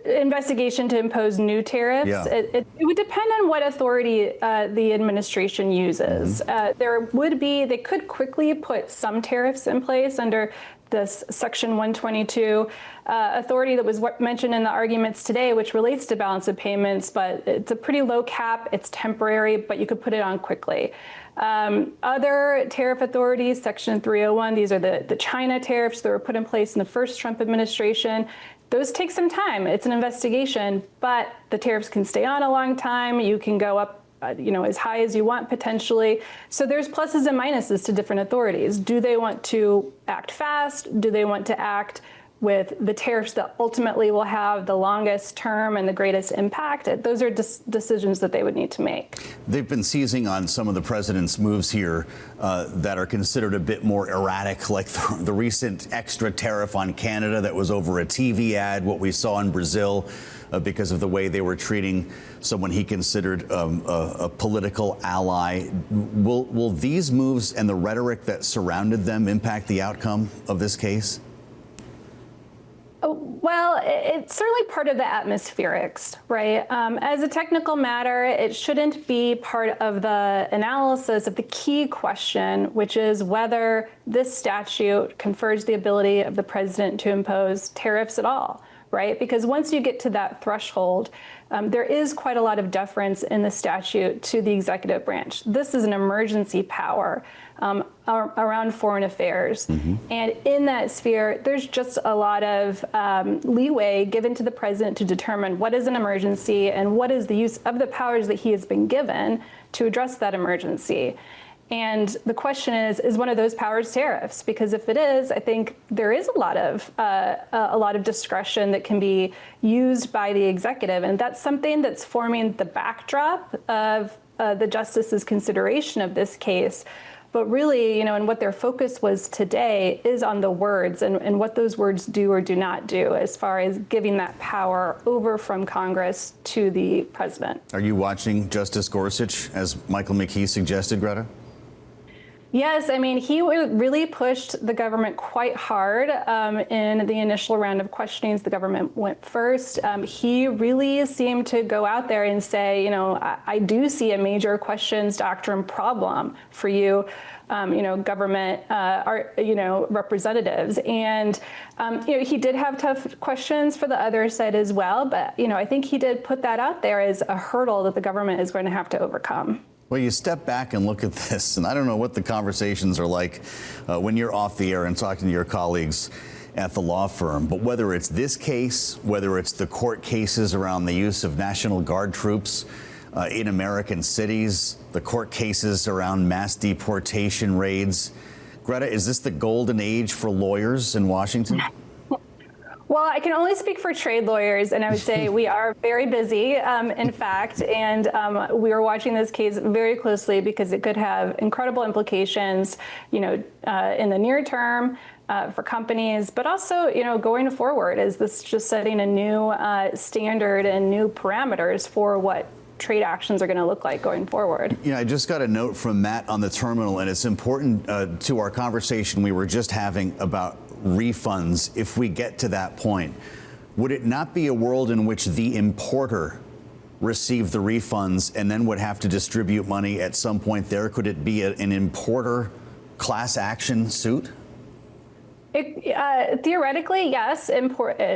Investigation to impose new tariffs. Yeah. It would depend on what authority the administration uses. They could quickly put some tariffs in place under this Section 122 authority that was mentioned in the arguments today, which relates to balance of payments, but it's a pretty low cap. It's temporary, but you could put it on quickly. Other tariff authorities, Section 301, these are the China tariffs that were put in place in the first Trump administration. Those take some time. It's an investigation, but the tariffs can stay on a long time. You can go up as high as you want potentially. So there's pluses and minuses to different authorities. Do they want to act fast? Do they want to act with the tariffs that ultimately will have the longest term and the greatest impact? Those are decisions that they would need to make. They've been seizing on some of the president's moves here that are considered a bit more erratic, like the recent extra tariff on Canada that was over a TV ad, what we saw in Brazil because of the way they were treating someone he considered a political ally. Will these moves and the rhetoric that surrounded them impact the outcome of this case? Well, it's certainly part of the atmospherics, right? As a technical matter, it shouldn't be part of the analysis of the key question, which is whether this statute confers the ability of the president to impose tariffs at all, right? Because once you get to that threshold, there is quite a lot of deference in the statute to the executive branch. This is an emergency power around foreign affairs. And in that sphere, there's just a lot of leeway given to the president to determine what is an emergency and what is the use of the powers that he has been given to address that emergency. And the question is one of those powers tariffs? Because if it is, I think there is a lot of discretion that can be used by the executive, and that's something that's forming the backdrop of the justice's consideration of this case. But really, and what their focus was today is on the words and what those words do or do not do as far as giving that power over from Congress to the president. Are you watching Justice Gorsuch, as Michael McKee suggested, Greta? Yes, I mean, he really pushed the government quite hard in the initial round of questionings. The government went first. He really seemed to go out there and say, I do see a major questions doctrine problem for you, government, representatives. And, he did have tough questions for the other side as well. But, I think he did put that out there as a hurdle that the government is going to have to overcome. Well, you step back and look at this, and I don't know what the conversations are like when you're off the air and talking to your colleagues at the law firm. But whether it's this case, whether it's the court cases around the use of National Guard troops in American cities, the court cases around mass deportation raids. Greta, is this the golden age for lawyers in Washington? Well, I can only speak for trade lawyers, and I would say we are very busy, in fact, and we are watching this case very closely because it could have incredible implications, in the near term for companies, but also, going forward. Is this just setting a new standard and new parameters for what trade actions are going to look like going forward? I just got a note from Matt on the terminal, and it's important to our conversation we were just having about refunds. If we get to that point, would it not be a world in which the importer received the refunds and then would have to distribute money at some point there? Could it be an importer class action suit? Theoretically, yes.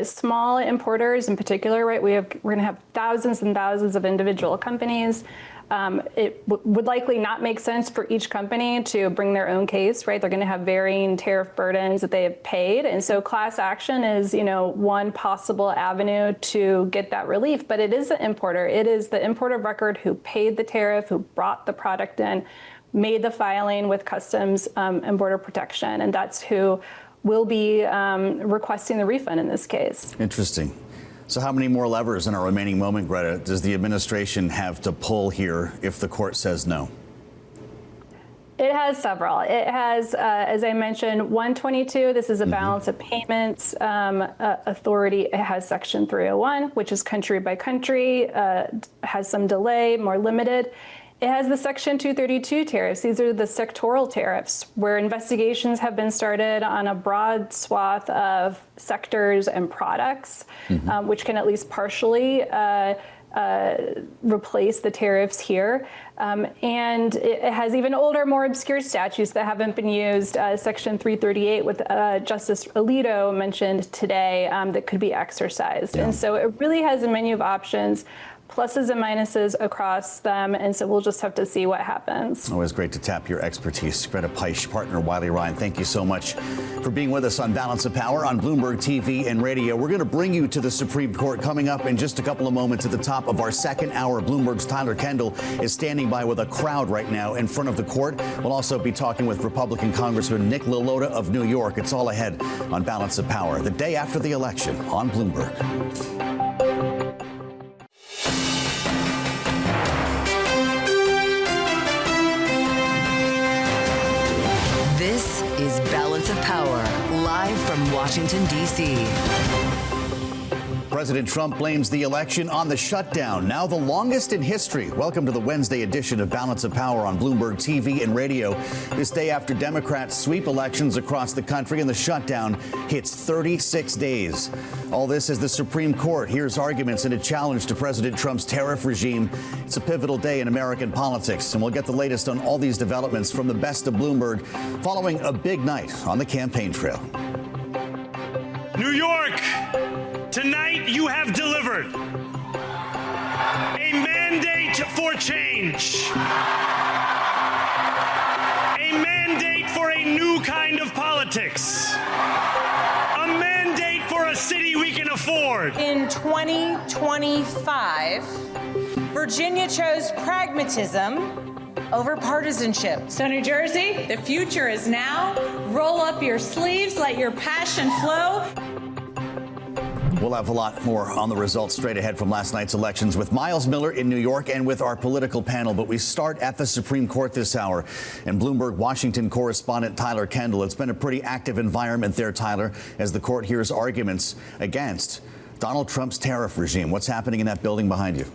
Small importers in particular, right? We're going to have thousands and thousands of individual companies. It would likely not make sense for each company to bring their own case, right? They're going to have varying tariff burdens that they have paid. And so class action is, one possible avenue to get that relief. But it is the importer. It is the importer of record who paid the tariff, who brought the product in, made the filing with Customs and Border Protection. And that's who will be requesting the refund in this case. Interesting. So how many more levers in our remaining moment, Greta, does the administration have to pull here if the court says no? It has several. It has, as I mentioned, 122. This is a balance of payments authority. It has Section 301, which is country by country, has some delay, more limited. It has the Section 232 tariffs. These are the sectoral tariffs where investigations have been started on a broad swath of sectors and products, which can at least partially replace the tariffs here. And it has even older, more obscure statutes that haven't been used. Section 338 with Justice Alito mentioned today that could be exercised. And so it really has a menu of options, pluses and minuses across them, and so we'll just have to see what happens. Always great to tap your expertise. Greta Peisch, partner Wiley Rein, thank you so much for being with us on Balance of Power on Bloomberg TV and radio. We're going to bring you to the Supreme Court coming up in just a couple of moments at the top of our second hour. Bloomberg's Tyler Kendall is standing by with a crowd right now in front of the court. We'll also be talking with Republican Congressman Nick LaLota of New York. It's all ahead on Balance of Power, the day after the election on Bloomberg. This is Balance of Power, live from Washington, D.C. President Trump blames the election on the shutdown, now the longest in history. Welcome to the Wednesday edition of Balance of Power on Bloomberg TV and radio. This day after Democrats sweep elections across the country and the shutdown hits 36 days. All this as the Supreme Court hears arguments in a challenge to President Trump's tariff regime. It's a pivotal day in American politics, and we'll get the latest on all these developments from the best of Bloomberg following a big night on the campaign trail. New York, tonight you have delivered a mandate for change, a mandate for a new kind of politics, a mandate for a city we can afford. In 2025, Virginia chose pragmatism over partisanship. So New Jersey, the future is now. Roll up your sleeves, let your passion flow. We'll have a lot more on the results straight ahead from last night's elections with Myles Miller in New York and with our political panel. But we start at the Supreme Court this hour and Bloomberg Washington correspondent Tyler Kendall. It's been a pretty active environment there, Tyler, as the court hears arguments against Donald Trump's tariff regime. What's happening in that building behind you?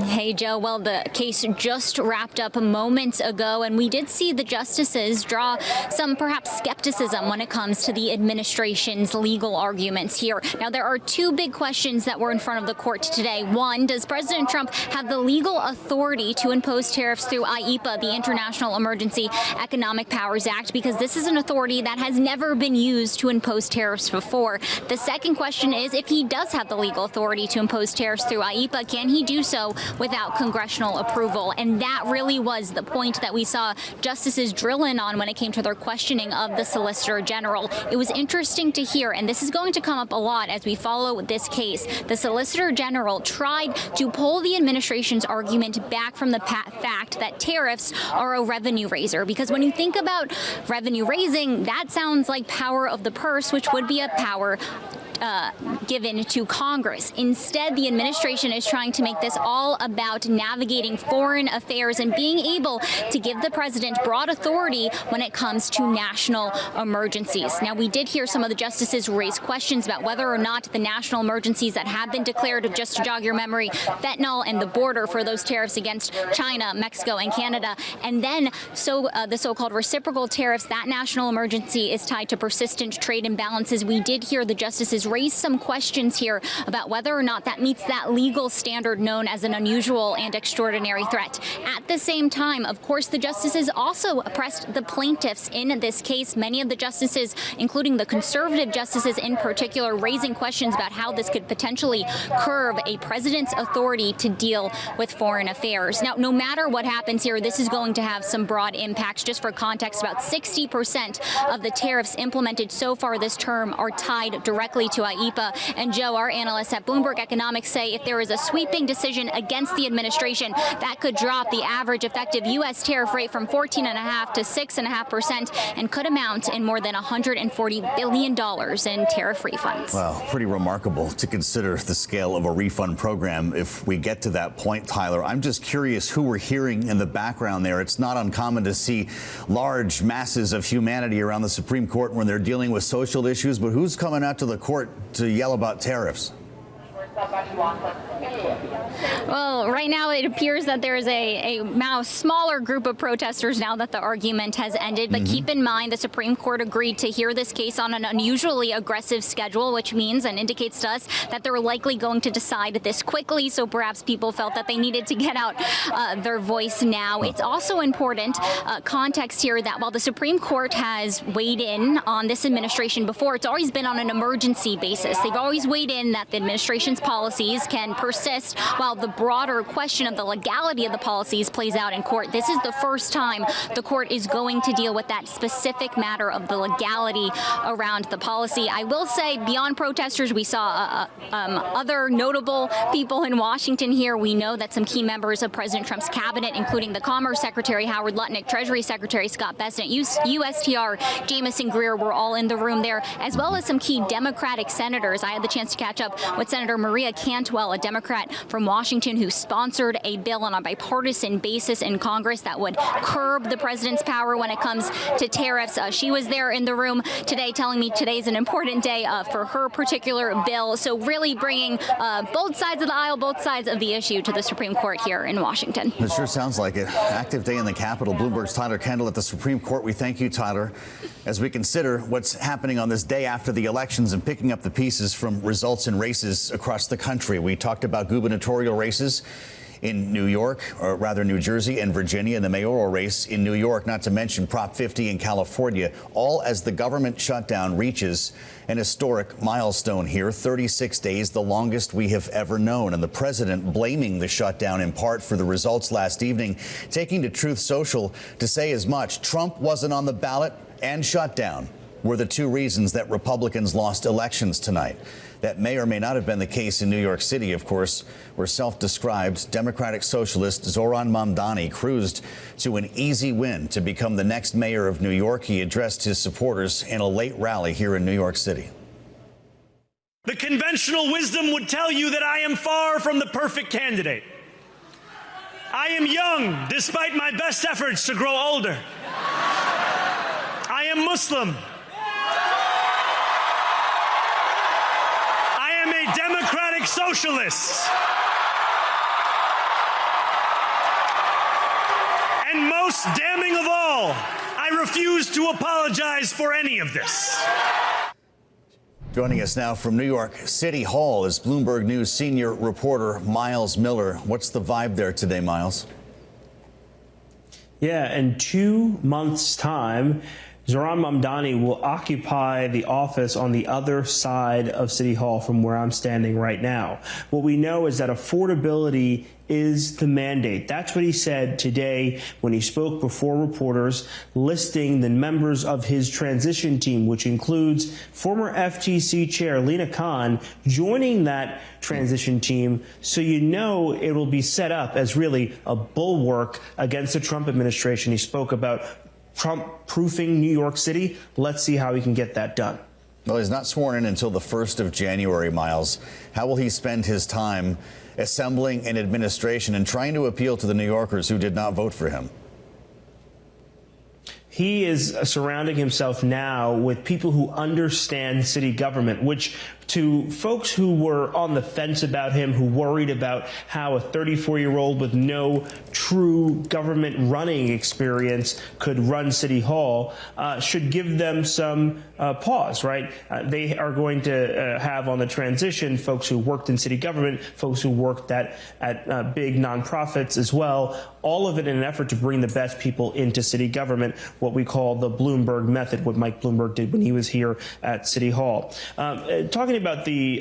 Hey, Joe. Well, the case just wrapped up moments ago, and we did see the justices draw some perhaps skepticism when it comes to the administration's legal arguments here. Now, there are two big questions that were in front of the court today. One, does President Trump have the legal authority to impose tariffs through IEPA, the International Emergency Economic Powers Act? Because this is an authority that has never been used to impose tariffs before. The second question is, if he does have the legal authority to impose tariffs through IEPA, can he do so without congressional approval. And that really was the point that we saw justices drill in on when it came to their questioning of the Solicitor General. It was interesting to hear, and this is going to come up a lot as we follow this case, the Solicitor General tried to pull the administration's argument back from the fact that tariffs are a revenue raiser. Because when you think about revenue raising, that sounds like power of the purse, which would be a power given to Congress. Instead, the administration is trying to make this all about navigating foreign affairs and being able to give the president broad authority when it comes to national emergencies. Now, we did hear some of the justices raise questions about whether or not the national emergencies that have been declared, just to jog your memory, fentanyl and the border for those tariffs against China, Mexico, and Canada, and then the so-called reciprocal tariffs, that national emergency is tied to persistent trade imbalances. We did hear the justices raise some questions here about whether or not that meets that legal standard known as an unusual and extraordinary threat. At the same time, of course, the justices also pressed the plaintiffs in this case. Many of the justices, including the conservative justices in particular, raising questions about how this could potentially curb a president's authority to deal with foreign affairs. Now, no matter what happens here, this is going to have some broad impacts. Just for context, about 60% of the tariffs implemented so far this term are tied directly to IEEPA. And Joe, our analysts at Bloomberg Economics, say if there is a sweeping decision against the administration, that could drop the average effective U.S. tariff rate from 14.5% to 6.5% and could amount in more than $140 billion in tariff refunds. Well, pretty remarkable to consider the scale of a refund program if we get to that point, Tyler. I'm just curious who we're hearing in the background there. It's not uncommon to see large masses of humanity around the Supreme Court when they're dealing with social issues, but who's coming out to the court to yell about tariffs? Well, right now it appears that there is a now smaller group of protesters now that the argument has ended. But keep in mind, the Supreme Court agreed to hear this case on an unusually aggressive schedule, which means and indicates to us that they're likely going to decide this quickly. So perhaps people felt that they needed to get out their voice now. It's also important context here that while the Supreme Court has weighed in on this administration before, it's always been on an emergency basis. They've always weighed in that the administration's policies can persist while the broader question of the legality of the policies plays out in court. This is the first time the court is going to deal with that specific matter of the legality around the policy. I will say, beyond protesters, we saw other notable people in Washington here. We know that some key members of President Trump's cabinet, including the Commerce Secretary Howard Lutnick, Treasury Secretary Scott Bessent, USTR Jamieson Greer, were all in the room there, as well as some key Democratic senators. I had the chance to catch up with Senator Maria Cantwell, a Democrat from Washington, who sponsored a bill on a bipartisan basis in Congress that would curb the president's power when it comes to tariffs. She was there in the room today telling me today's an important day for her particular bill. So really bringing both sides of the aisle, both sides of the issue to the Supreme Court here in Washington. It sure sounds like it. Active day in the Capitol. Bloomberg's Tyler Kendall at the Supreme Court. We thank you, Tyler, as we consider what's happening on this day after the elections and picking up the pieces from results in races across the country. We talked about gubernatorial races in New York, or rather New Jersey and Virginia, and the mayoral race in New York, not to mention Prop 50 in California, all as the government shutdown reaches an historic milestone here, 36 days, the longest we have ever known. And the president blaming the shutdown in part for the results last evening, taking to Truth Social to say as much. Trump wasn't on the ballot and shutdown were the two reasons that Republicans lost elections tonight. That may or may not have been the case in New York City, of course, where self-described Democratic socialist Zohran Mamdani cruised to an easy win to become the next mayor of New York. He addressed his supporters in a late rally here in New York City. The conventional wisdom would tell you that I am far from the perfect candidate. I am young, despite my best efforts to grow older. I am Muslim. I am a democratic socialist. And most damning of all, I refuse to apologize for any of this. Joining us now from New York City Hall is Bloomberg News senior reporter Myles Miller. What's the vibe there today, Myles? Yeah, in 2 months' time, Zohran Mamdani will occupy the office on the other side of City Hall from where I'm standing right now. What we know is that affordability is the mandate. That's what he said today when he spoke before reporters, listing the members of his transition team, which includes former FTC chair Lina Khan joining that transition team. So you know it will be set up as really a bulwark against the Trump administration. He spoke about Trump-proofing New York City. Let's see how he can get that done. Well, he's not sworn in until the 1st of January, Myles. How will he spend his time assembling an administration and trying to appeal to the New Yorkers who did not vote for him? He is surrounding himself now with people who understand city government, which to folks who were on the fence about him, who worried about how a 34-year-old with no true government running experience could run City Hall, should give them some pause, right? They are going to have on the transition folks who worked in city government, folks who worked at big nonprofits as well, all of it in an effort to bring the best people into city government, what we call the Bloomberg method, what Mike Bloomberg did when he was here at City Hall. Talking about the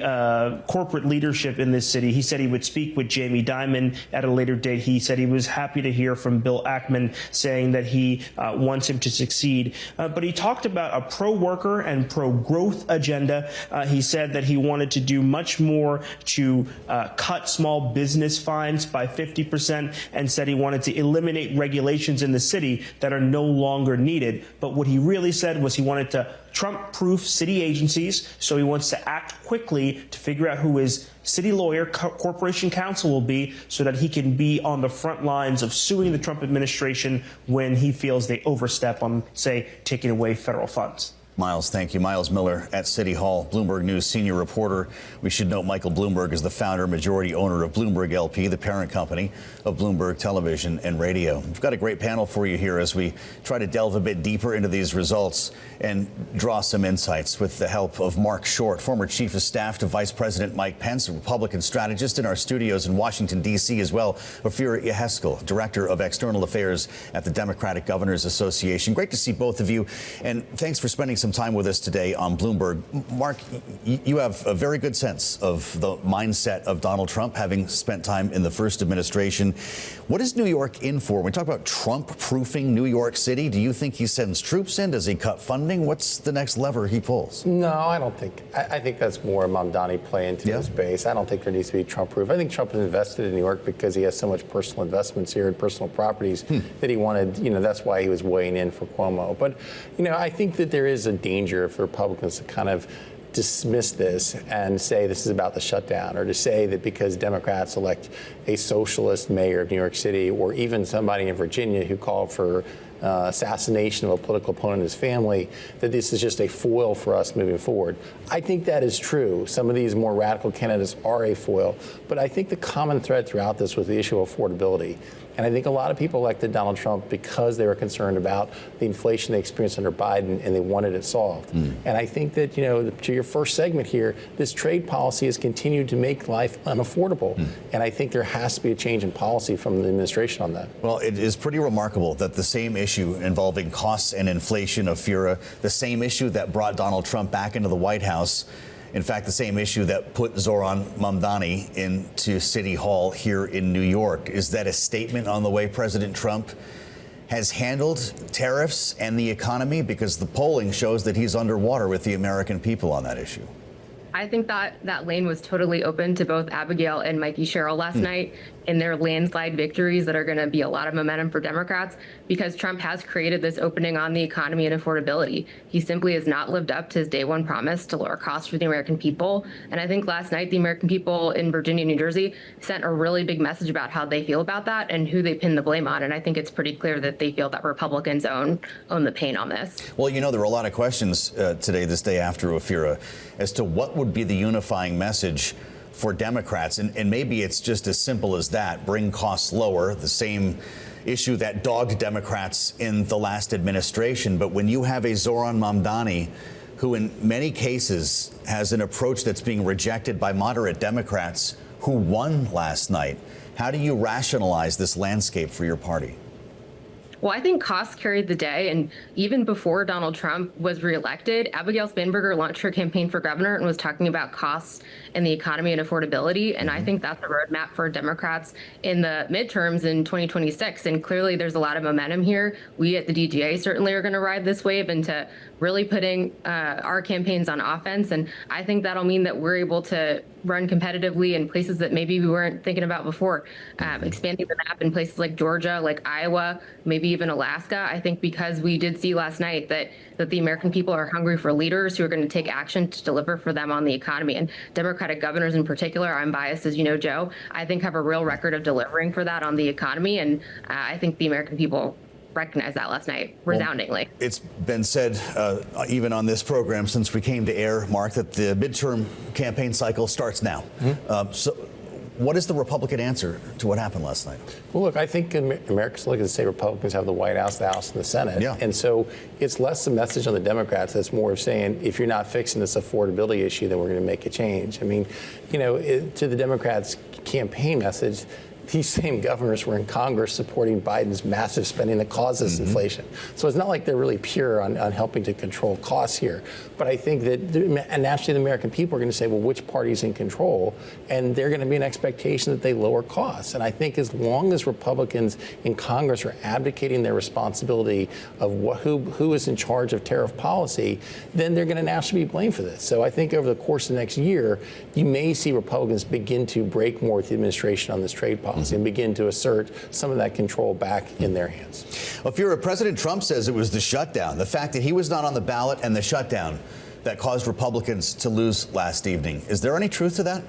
corporate leadership in this city, he said he would speak with Jamie Dimon at a later date. He said he was happy to hear from Bill Ackman saying that he wants him to succeed. But he talked about a pro-worker and pro-growth agenda. He said that he wanted to do much more to cut small business fines by 50% and said he wanted to eliminate regulations in the city that are no longer needed. But what he really said was he wanted to Trump-proof city agencies, so he wants to act quickly to figure out who his city lawyer, corporation counsel will be, so that he can be on the front lines of suing the Trump administration when he feels they overstep on, say, taking away federal funds. Myles, thank you. Myles Miller at City Hall, Bloomberg News senior reporter. We should note Michael Bloomberg is the founder, majority owner of Bloomberg LP, the parent company of Bloomberg Television and Radio. We've got a great panel for you here as we try to delve a bit deeper into these results and draw some insights with the help of Marc Short, former chief of staff to Vice President Mike Pence, a Republican strategist in our studios in Washington, D.C. as well. Ofirah Yheskel, director of external affairs at the Democratic Governors Association. Great to see both of you, and thanks for spending some time with us today on Bloomberg. Marc, you have a very good sense of the mindset of Donald Trump, having spent time in the first administration. What is New York in for? When we talk about Trump-proofing New York City, do you think he sends troops in? Does he cut funding? What's the next lever he pulls? No, I don't think. I think that's more a Mamdani play into his base. I don't think there needs to be Trump-proof. I think Trump is invested in New York because he has so much personal investments here and personal properties that he wanted, that's why he was weighing in for Cuomo. But, I think that there is a danger for Republicans to kind of dismiss this and say this is about the shutdown, or to say that because Democrats elect a socialist mayor of New York City, or even somebody in Virginia who called for assassination of a political opponent in his family, that this is just a foil for us moving forward. I think that is true. Some of these more radical candidates are a foil, but I think the common thread throughout this was the issue of affordability. And I think a lot of people elected Donald Trump because they were concerned about the inflation they experienced under Biden, and they wanted it solved. And I think that, to your first segment here, this trade policy has continued to make life unaffordable. And I think there has to be a change in policy from the administration on that. Well, it is pretty remarkable that the same issue involving costs and inflation, Ofirah, the same issue that brought Donald Trump back into the White House, in fact, the same issue that put Zohran Mamdani into City Hall here in New York. Is that a statement on the way President Trump has handled tariffs and the economy? Because the polling shows that he's underwater with the American people on that issue. I think that lane was totally open to both Abigail and Mikey Sherrill last night in their landslide victories that are going to be a lot of momentum for Democrats, because Trump has created this opening on the economy and affordability. He simply has not lived up to his day one promise to lower costs for the American people. And I think last night the American people in Virginia and New Jersey sent a really big message about how they feel about that and who they pin the blame on. And I think it's pretty clear that they feel that Republicans own the pain on this. Well, there were a lot of questions today, this day after Ofirah, as to what would be the unifying message for Democrats. And maybe it's just as simple as that: bring costs lower, the same issue that dogged Democrats in the last administration. But when you have a Zohran Mamdani, who in many cases has an approach that's being rejected by moderate Democrats who won last night, how do you rationalize this landscape for your party? Well, I think costs carried the day. And even before Donald Trump was reelected, Abigail Spanberger launched her campaign for governor and was talking about costs and the economy and affordability. And I think that's a roadmap for Democrats in the midterms in 2026. And clearly there's a lot of momentum here. We at the DGA certainly are going to ride this wave into really putting our campaigns on offense. And I think that'll mean that we're able to run competitively in places that maybe we weren't thinking about before, expanding the map in places like Georgia, like Iowa, maybe even Alaska. I think because we did see last night that the American people are hungry for leaders who are going to take action to deliver for them on the economy. And Democratic governors in particular, I'm biased, as you know, Joe, I think have a real record of delivering for that on the economy. And I think the American people recognize that last night resoundingly. Well, it's been said, even on this program since we came to air, Marc, that the midterm campaign cycle starts now. So what is the Republican answer to what happened last night? Well, look, I think Americans look and say Republicans have the White House, the House, and the Senate. Yeah. And so it's less a message on the Democrats. It's more of saying, if you're not fixing this affordability issue, then we're going to make a change. I mean, to the Democrats' campaign message, these same governors were in Congress supporting Biden's massive spending that causes inflation. So it's not like they're really pure on helping to control costs here. But I think that naturally the American people are going to say, well, which party's in control? And they're going to be an expectation that they lower costs. And I think as long as Republicans in Congress are abdicating their responsibility of who is in charge of tariff policy, then they're going to naturally be blamed for this. So I think over the course of the next year, you may see Republicans begin to break more with the administration on this trade policy and begin to assert some of that control back in their hands. Ofirah, President Trump says it was the shutdown, the fact that he was not on the ballot and the shutdown that caused Republicans to lose last evening. Is there any truth to that?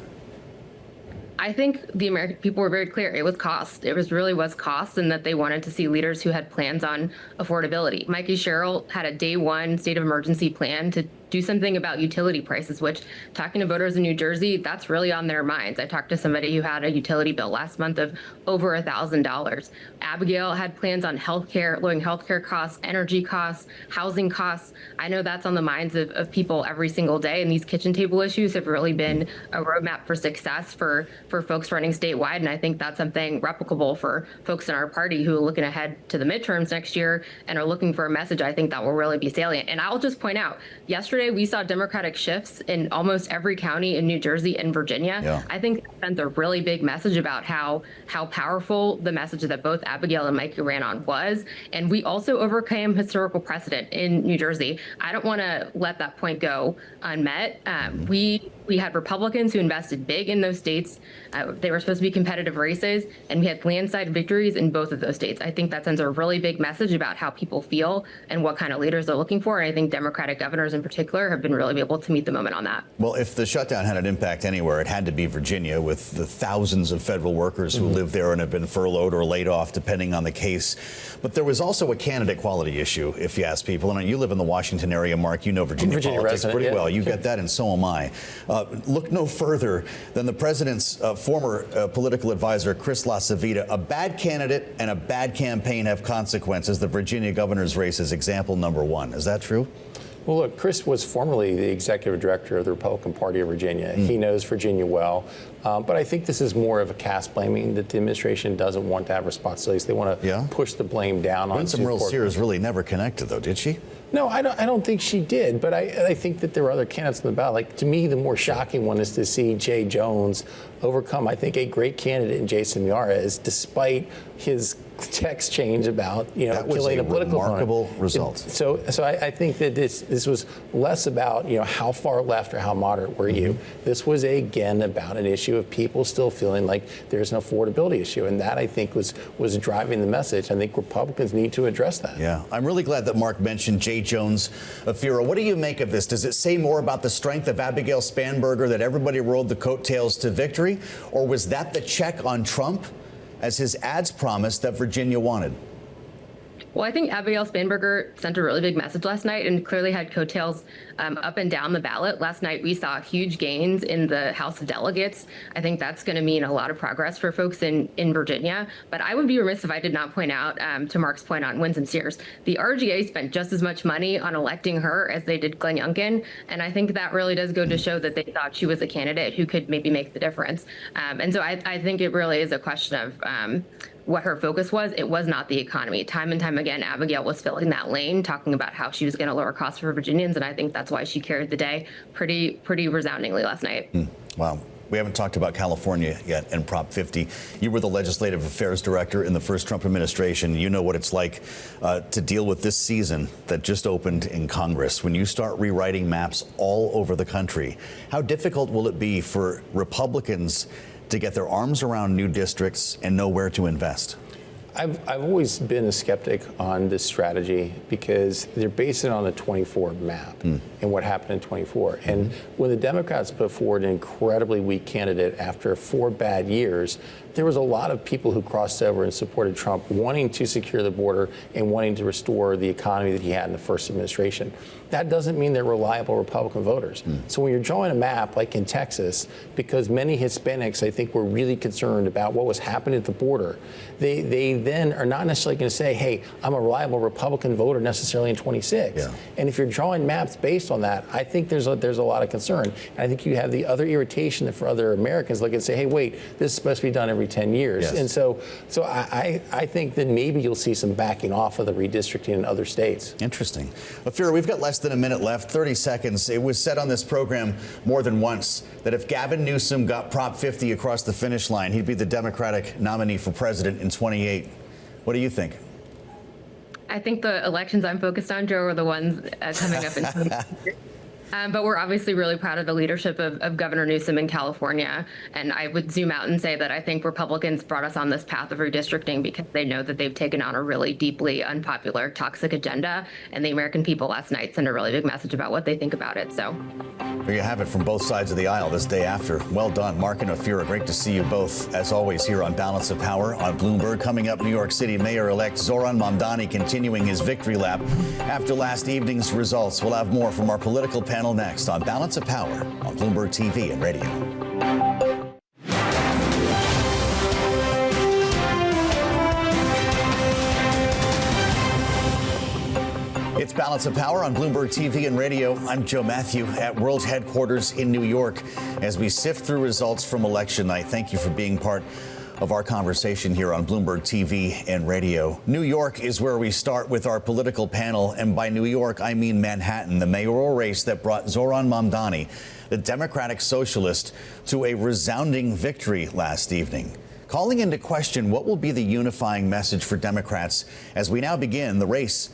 I think the American people were very clear. It was cost. It really was cost, and that they wanted to see leaders who had plans on affordability. Yheskel had a day one state of emergency plan to do something about utility prices, which, talking to voters in New Jersey, that's really on their minds. I talked to somebody who had a utility bill last month of over $1,000. Abigail had plans on healthcare, lowering healthcare costs, energy costs, housing costs. I know that's on the minds of people every single day. And these kitchen table issues have really been a roadmap for success for folks running statewide. And I think that's something replicable for folks in our party who are looking ahead to the midterms next year and are looking for a message I think that will really be salient. And I'll just point out, yesterday we saw Democratic shifts in almost every county in New Jersey and Virginia. Yeah. I think that sends a really big message about how powerful the message that both Abigail and Mikey ran on was. And we also overcame historical precedent in New Jersey. I don't want to let that point go unmet. We had Republicans who invested big in those states. They were supposed to be competitive races, and we had landslide victories in both of those states. I think that sends a really big message about how people feel and what kind of leaders they're looking for. And I think Democratic governors in particular have been really able to meet the moment on that. Well, if the shutdown had an impact anywhere, it had to be Virginia, with the thousands of federal workers who live there and have been furloughed or laid off, depending on the case. But there was also a candidate quality issue, if you ask people. And you live in the Washington area, Marc. You know Virginia politics resident, pretty well. You get that, and so am I. Look no further than the president's former political advisor, Chris LaCivita. A bad candidate and a bad campaign have consequences. The Virginia governor's race is example number one. Is that true? Well, look, Chris was formerly the executive director of the Republican Party of Virginia. He knows Virginia well. But I think this is more of a caste blaming that the administration doesn't want to have responsibilities. They want to push the blame down on Winsome Earl Sears really never connected, though, did she? No, I don't think she did. But I think that there were other candidates on the ballot. Like, to me, the more shocking one is to see Jay Jones overcome, I think, a great candidate in Jason Miyares, despite his text change about killing a political remarkable opponent. Result. So I think that this was less about how far left or how moderate were you. This was again about an issue of people still feeling like there's an affordability issue, and that I think was driving the message. I think Republicans need to address that. Yeah, I'm really glad that Marc mentioned Jay Jones. Ofirah, what do you make of this? Does it say more about the strength of Abigail Spanberger that everybody rode the coattails to victory, or was that the check on Trump, as his ads promised, that Virginia wanted? Well, I think Abigail Spanberger sent a really big message last night and clearly had coattails up and down the ballot. Last night, we saw huge gains in the House of Delegates. I think that's going to mean a lot of progress for folks in Virginia. But I would be remiss if I did not point out, to Marc's point on Winsome Sears, the RGA spent just as much money on electing her as they did Glenn Youngkin. And I think that really does go to show that they thought she was a candidate who could maybe make the difference. And so I think it really is a question of what her focus was, it was not the economy. Time and time again, Abigail was filling that lane, talking about how she was going to lower costs for Virginians, and I think that's why she carried the day pretty resoundingly last night. Wow. We haven't talked about California yet and Prop 50. You were the legislative affairs director in the first Trump administration. You know what it's like to deal with this season that just opened in Congress. When you start rewriting maps all over the country, how difficult will it be for Republicans to get their arms around new districts and know where to invest? I've always been a skeptic on this strategy because they're based it on the 24 map and what happened in 24. And when the Democrats put forward an incredibly weak candidate after 4 bad years, there was a lot of people who crossed over and supported Trump, wanting to secure the border and wanting to restore the economy that he had in the first administration. That doesn't mean they're reliable Republican voters. So when you're drawing a map like in Texas, because many Hispanics, I think, were really concerned about what was happening at the border, they then are not necessarily going to say, hey, I'm a reliable Republican voter necessarily in 26. And if you're drawing maps based on that, I think there's a lot of concern. And I think you have the other irritation that for other Americans look and say, hey, wait, this is supposed to be done every 10 years. And so I think that maybe you'll see some backing off of the redistricting in other states. Interesting. Ofirah, we've got less than a minute left, 30 seconds. It was said on this program more than once that if Gavin Newsom got Prop 50 across the finish line, he'd be the Democratic nominee for president in 28. What do you think? I think the elections I'm focused on, Joe, are the ones coming up in 2020. But we're obviously really proud of the leadership of Governor Newsom in California. And I would zoom out and say that I think Republicans brought us on this path of redistricting because they know that they've taken on a really deeply unpopular, toxic agenda. And the American people last night sent a really big message about what they think about it. So there you have it from both sides of the aisle this day after. Well done, Marc and Ofirah. Great to see you both, as always, here on Balance of Power on Bloomberg. Coming up, New York City Mayor-elect Zohran Mamdani continuing his victory lap after last evening's results. We'll have more from our political panel next on Balance of Power on Bloomberg TV and radio. It's Balance of Power on Bloomberg TV and radio. I'm Joe Mathieu at World Headquarters in New York as we sift through results from election night. Thank you for being part of our conversation here on Bloomberg TV and radio. New York is where we start with our political panel, and by New York, I mean Manhattan, the mayoral race that brought Zohran Mamdani, the Democratic socialist, to a resounding victory last evening, calling into question what will be the unifying message for Democrats as we now begin the race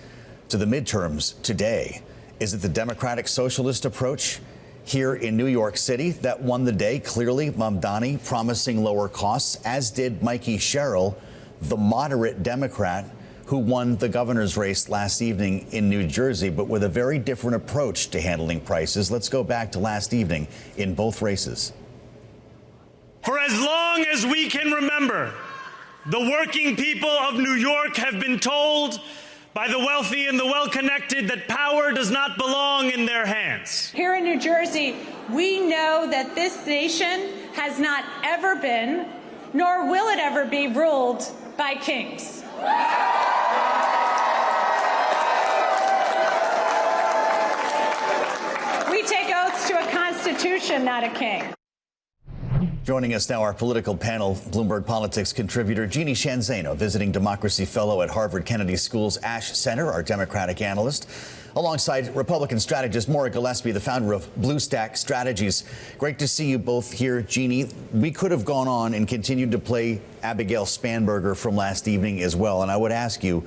to the midterms today. Is it the Democratic socialist approach here in New York City that won the day? Clearly, Mamdani promising lower costs, as did Yheskel, the moderate Democrat who won the governor's race last evening in New Jersey, but with a very different approach to handling prices. Let's go back to last evening in both races. For as long as we can remember, the working people of New York have been told by the wealthy and the well-connected that power does not belong in their hands. Here in New Jersey, we know that this nation has not ever been, nor will it ever be, ruled by kings. We take oaths to a constitution, not a king. Joining us now, our political panel, Bloomberg Politics contributor Jeannie Shanzano, visiting democracy fellow at Harvard Kennedy School's Ash Center, our Democratic analyst, alongside Republican strategist Maura Gillespie, the founder of Blue Stack Strategies. Great to see you both here, Jeannie. We could have gone on and continued to play Abigail Spanberger from last evening as well, and I would ask you,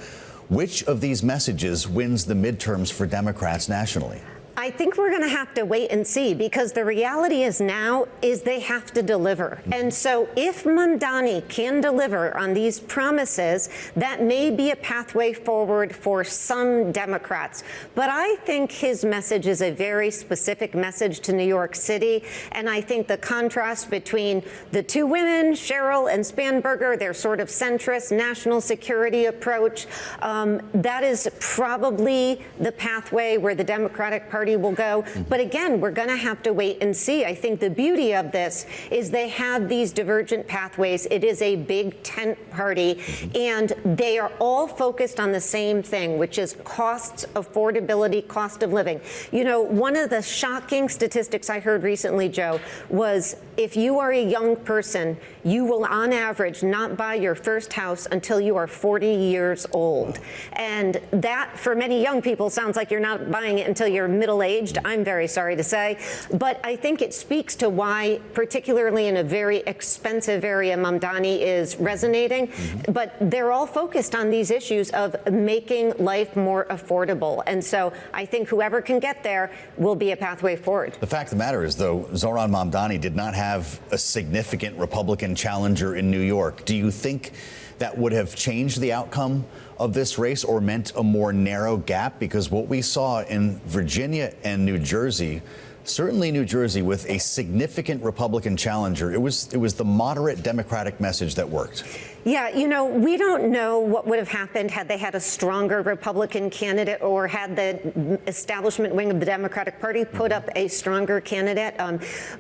which of these messages wins the midterms for Democrats nationally? I think we're going to have to wait and see, because the reality is now is they have to deliver. And so if Mamdani can deliver on these promises, that may be a pathway forward for some Democrats. But I think his message is a very specific message to New York City. And I think the contrast between the two women, Cheryl and Spanberger, their sort of centrist national security approach, that is probably the pathway where the Democratic Party party will go. But again, we're going to have to wait and see. I think the beauty of this is they have these divergent pathways. It is a big tent party, and they are all focused on the same thing, which is costs, affordability, cost of living. You know, one of the shocking statistics I heard recently, Joe, was if you are a young person, you will on average not buy your first house until you are 40 years old. And that, for many young people, sounds like you're not buying it until you're middle-aged. I'm very sorry to say. But I think it speaks to why, particularly in a very expensive area, Mamdani is resonating. But they're all focused on these issues of making life more affordable. And so I think whoever can get there will be a pathway forward. The fact of the matter is, though, Zohran Mamdani did not have a significant Republican challenger in New York. Do you think that would have changed the outcome of this race or meant a more narrow gap? Because what we saw in Virginia and New Jersey, certainly New Jersey, with a significant Republican challenger, it was the moderate Democratic message that worked. Yeah, you know, we don't know what would have happened had they had a stronger Republican candidate or had the establishment wing of the Democratic Party put up a stronger candidate.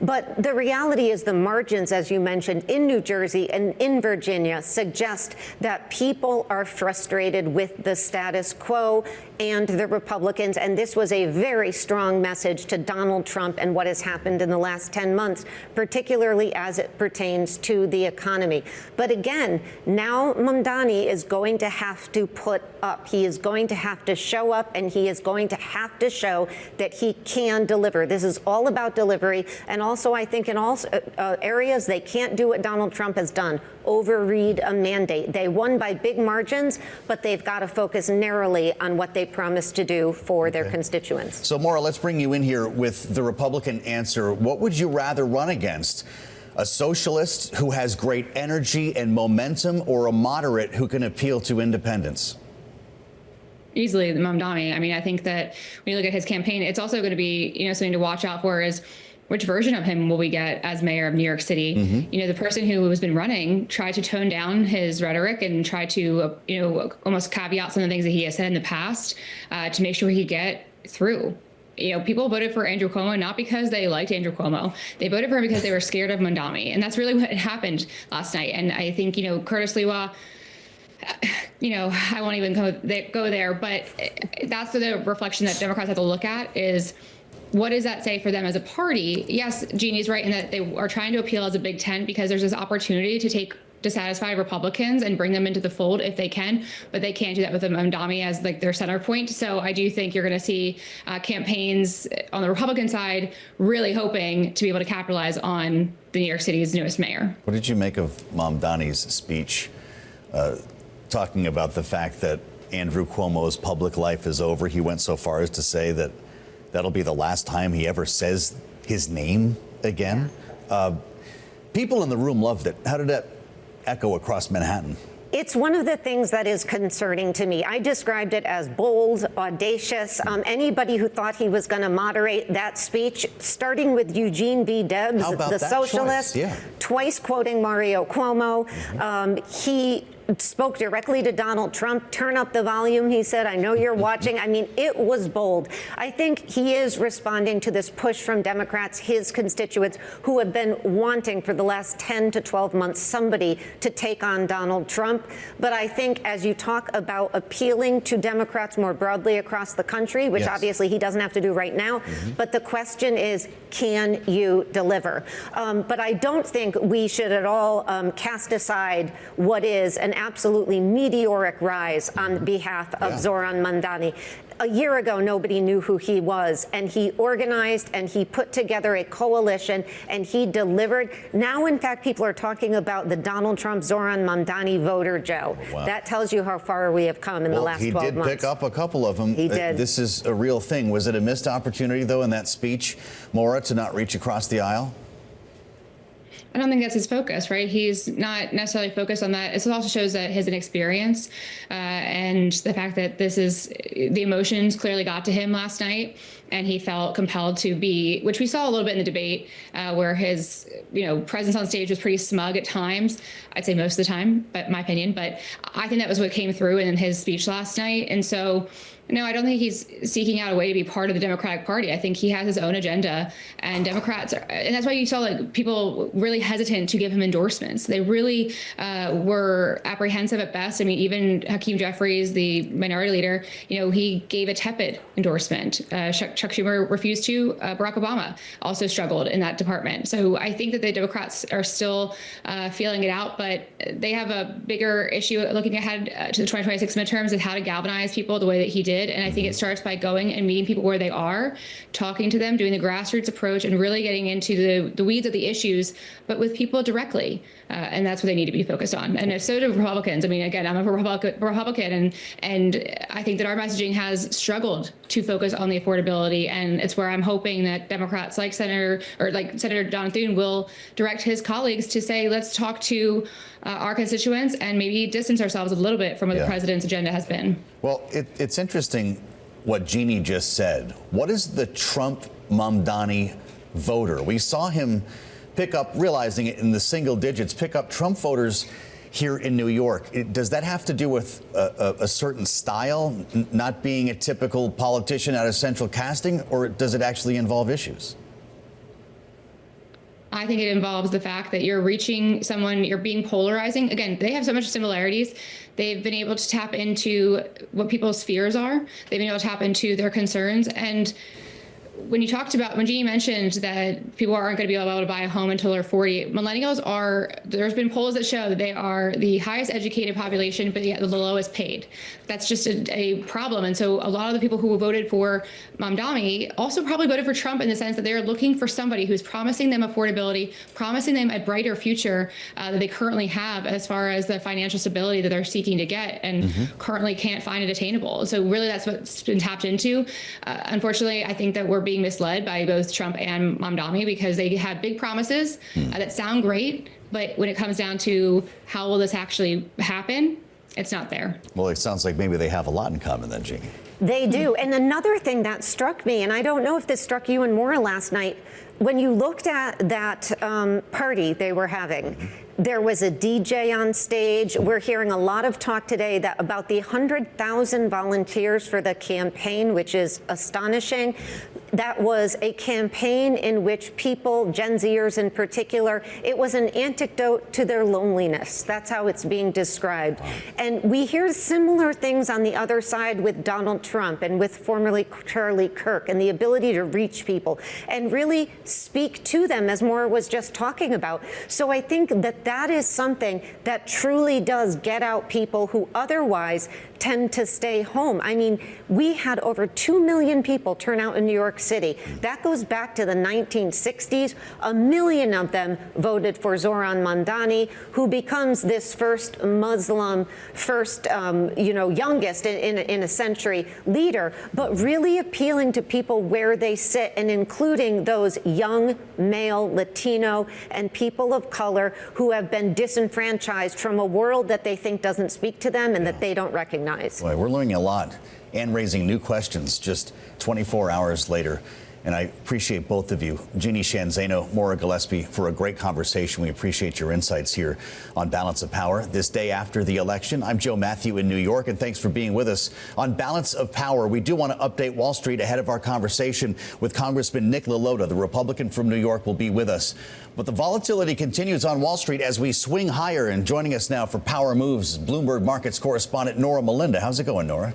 But the reality is the margins, as you mentioned, in New Jersey and in Virginia suggest that people are frustrated with the status quo and the Republicans. And this was a very strong message to Donald Trump and what has happened in the last 10 months, particularly as it pertains to the economy. But again, now Mamdani is going to have to put up. He is going to have to show up, and he is going to have to show that he can deliver. This is all about delivery. And also, I think in all areas, they can't do what Donald Trump has done, overread a mandate. They won by big margins, but they've got to focus narrowly on what they promised to do for their constituents. So, Norah, let's bring you in here with the Republican answer. What would you rather run against? A socialist who has great energy and momentum, or a moderate who can appeal to independents? Easily the Mamdani. I mean, I think that when you look at his campaign, it's also going to be, something to watch out for is which version of him will we get as mayor of New York City? The person who has been running tried to tone down his rhetoric and try to, almost caveat some of the things that he has said in the past to make sure he get through. People voted for Andrew Cuomo not because they liked Andrew Cuomo. They voted for him because they were scared of Mamdani. And that's really what happened last night. And I think, Curtis Lewa, I won't even go there, but that's the reflection that Democrats have to look at is what does that say for them as a party? Yes, Jeannie's right in that they are trying to appeal as a Big Tent because there's this opportunity to take dissatisfied Republicans and bring them into the fold if they can, but they can't do that with the Mamdani as their center point. So I do think you're going to see campaigns on the Republican side really hoping to be able to capitalize on the New York City's newest mayor. What did you make of Mamdani's speech talking about the fact that Andrew Cuomo's public life is over? He went so far as to say that that'll be the last time he ever says his name again. People in the room loved it. How did that echo across Manhattan? It's one of the things that is concerning to me. I described it as bold, audacious. Anybody who thought he was going to moderate that speech, starting with Eugene V. Debs, the socialist, twice quoting Mario Cuomo, he spoke directly to Donald Trump. Turn up the volume, he said. I know you're watching. I mean, it was bold. I think he is responding to this push from Democrats, his constituents, who have been wanting for the last 10 to 12 months somebody to take on Donald Trump. But I think as you talk about appealing to Democrats more broadly across the country, which obviously he doesn't have to do right now, but the question is, can you deliver? But I don't think we should at all cast aside what is an absolutely meteoric rise on behalf of Zohran Mamdani. A year ago, nobody knew who he was, and he organized and he put together a coalition and he delivered. Now, in fact, people are talking about the Donald Trump Zohran Mamdani voter, Joe. That tells you how far we have come in the last 12 months. He did pick up a couple of them. He did. This is a real thing. Was it a missed opportunity, though, in that speech, Norah, to not reach across the aisle? I don't think that's his focus, right? He's not necessarily focused on that. It also shows that his inexperience and the fact that the emotions clearly got to him last night, and he felt compelled to be, which we saw a little bit in the debate, where his presence on stage was pretty smug at times. I'd say most of the time, but my opinion. But I think that was what came through in his speech last night, and so. No, I don't think he's seeking out a way to be part of the Democratic Party. I think he has his own agenda, and Democrats are, and that's why you saw like people really hesitant to give him endorsements. They really were apprehensive at best. I mean, even Hakeem Jeffries, the minority leader, he gave a tepid endorsement. Chuck Schumer refused to. Barack Obama also struggled in that department. So I think that the Democrats are still feeling it out, but they have a bigger issue looking ahead to the 2026 midterms of how to galvanize people the way that he did. And I think it starts by going and meeting people where they are, talking to them, doing the grassroots approach, and really getting into the weeds of the issues, but with people directly. And that's what they need to be focused on. And so do Republicans. I mean, again, I'm a Republican, and I think that our messaging has struggled to focus on the affordability. And it's where I'm hoping that Democrats like Senator John Thune will direct his colleagues to say, let's talk to our constituents and maybe distance ourselves a little bit from what the president's agenda has been. Well, it's interesting what Jeannie just said. What is the Trump Mamdani voter? We saw him pick up, realizing it in the single digits, pick up Trump voters here in New York. Does that have to do with a certain style, not being a typical politician out of central casting, or does it actually involve issues? I think it involves the fact that you're reaching someone, you're being polarizing. Again, they have so much similarities. They've been able to tap into what people's fears are. They've been able to tap into their concerns. And when Jeannie mentioned that people aren't going to be able to buy a home until they're 40, millennials there's been polls that show that they are the highest educated population, but yet the lowest paid. That's just a problem. And so a lot of the people who voted for Mamdani also probably voted for Trump in the sense that they're looking for somebody who's promising them affordability, promising them a brighter future that they currently have as far as the financial stability that they're seeking to get and currently can't find it attainable. So really that's what's been tapped into. Unfortunately, I think that we're being misled by both Trump and Mamdani because they have big promises that sound great, but when it comes down to how will this actually happen, it's not there. Well, it sounds like maybe they have a lot in common then, Jeannie. They do. And another thing that struck me, and I don't know if this struck you and Norah last night, when you looked at that party they were having, there was a DJ on stage. We're hearing a lot of talk today about the 100,000 volunteers for the campaign, which is astonishing. That was a campaign in which people, Gen Zers in particular, it was an antidote to their loneliness. That's how it's being described. And we hear similar things on the other side with Donald Trump and with formerly Charlie Kirk and the ability to reach people and really speak to them, as Norah was just talking about. So I think that is something that truly does get out people who otherwise tend to stay home. I mean, we had over 2 million people turn out in New York City. That goes back to the 1960s. 1 million of them voted for Zohran Mamdani, who becomes this first Muslim, youngest in a century leader, but really appealing to people where they sit and including those young male, Latino, and people of color who have been disenfranchised from a world that they think doesn't speak to them and that they don't recognize. Boy, we're learning a lot and raising new questions just 24 hours later. And I appreciate both of you, Jeannie Shanzano, Maura Gillespie, for a great conversation. We appreciate your insights here on Balance of Power this day after the election. I'm Joe Mathieu in New York, and thanks for being with us on Balance of Power. We do want to update Wall Street ahead of our conversation with Congressman Nick LaLota, the Republican from New York, will be with us. But the volatility continues on Wall Street as we swing higher. And joining us now for Power Moves, Bloomberg Markets correspondent Norah Mulinda. How's it going, Norah?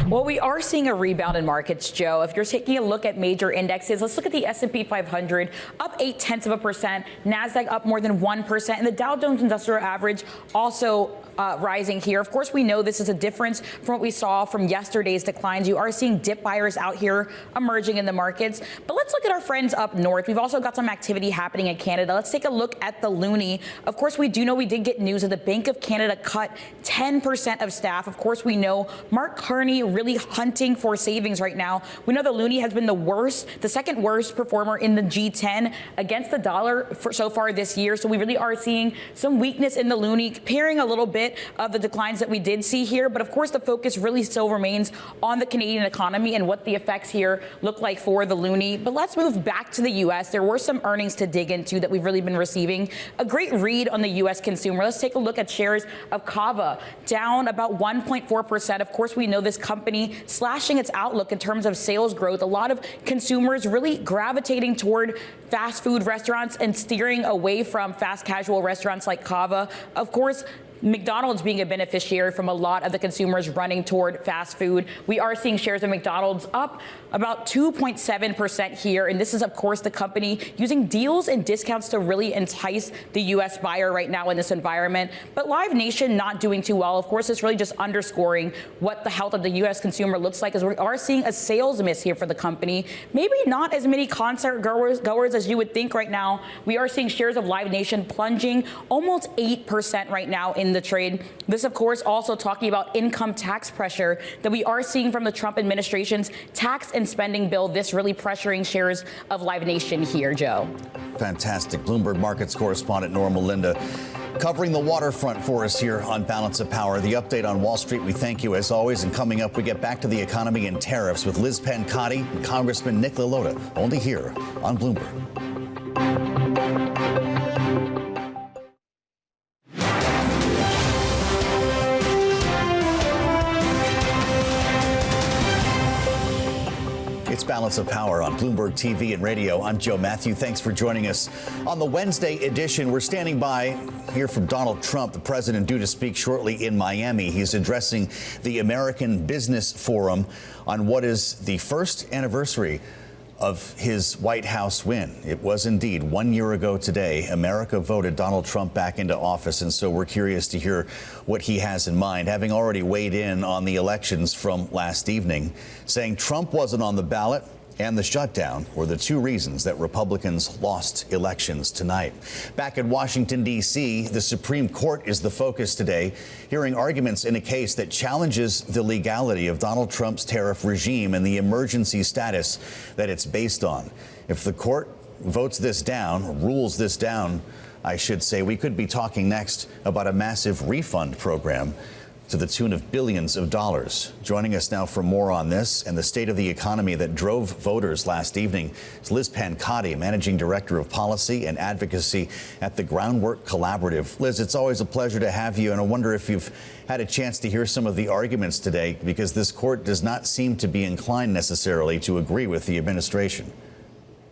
Well, we are seeing a rebound in markets, Joe. If you're taking a look at major indexes, let's look at the S&P 500, up 0.8%, NASDAQ up more than 1%, and the Dow Jones Industrial Average also rising here. Of course, we know this is a difference from what we saw from yesterday's declines. You are seeing dip buyers out here emerging in the markets. But let's look at our friends up north. We've also got some activity happening in Canada. Let's take a look at the loonie. Of course, we did get news that the Bank of Canada cut 10% of staff. Of course, we know Marc Carney really hunting for savings right now. We know the loonie has been the worst the second worst performer in the G10 against the dollar so far this year. So we really are seeing some weakness in the loonie, pairing a little bit of the declines that we did see here. But of course, the focus really still remains on the Canadian economy and what the effects here look like for the loonie. But let's move back to the U.S. There were some earnings to dig into that we've really been receiving. A great read on the U.S. consumer. Let's take a look at shares of Cava, down about 1.4%. Of course, we know this company slashing its outlook in terms of sales growth. A lot of consumers really gravitating toward fast food restaurants and steering away from fast casual restaurants like Cava. Of course, McDonald's being a beneficiary from a lot of the consumers running toward fast food. We are seeing shares of McDonald's up about 2.7% here. And this is, of course, the company using deals and discounts to really entice the U.S. buyer right now in this environment. But Live Nation not doing too well. Of course, it's really just underscoring what the health of the U.S. consumer looks like, as we are seeing a sales miss here for the company. Maybe not as many concert goers as you would think right now. We are seeing shares of Live Nation plunging almost 8% right now in the trade. This, of course, also talking about income tax pressure that we are seeing from the Trump administration's tax and spending bill. This really pressuring shares of Live Nation here, Joe. Fantastic. Bloomberg Markets correspondent Norah Mulinda covering the waterfront for us here on Balance of Power. The update on Wall Street, we thank you as always. And coming up, we get back to the economy and tariffs with Liz Pancotti and Congressman Nick LaLota, only here on Bloomberg. It's Balance of Power on Bloomberg TV and radio. I'm Joe Mathieu. Thanks for joining us. On the Wednesday edition, we're standing by here from Donald Trump, the president due to speak shortly in Miami. He's addressing the American Business Forum on what is the first anniversary of his White House win. It was indeed 1 year ago today. America voted Donald Trump back into office, and so we're curious to hear what he has in mind, having already weighed in on the elections from last evening, saying Trump wasn't on the ballot and the shutdown were the two reasons that Republicans lost elections tonight. Back in Washington, D.C., the Supreme Court is the focus today, hearing arguments in a case that challenges the legality of Donald Trump's tariff regime and the emergency status that it's based on. If the court votes this down, rules this down, I should say, we could be talking next about a massive refund program to the tune of billions of dollars. Joining us now for more on this and the state of the economy that drove voters last evening is Liz Pancotti, Managing Director of Policy and Advocacy at the Groundwork Collaborative. Liz, it's always a pleasure to have you, and I wonder if you've had a chance to hear some of the arguments today, because this court does not seem to be inclined necessarily to agree with the administration.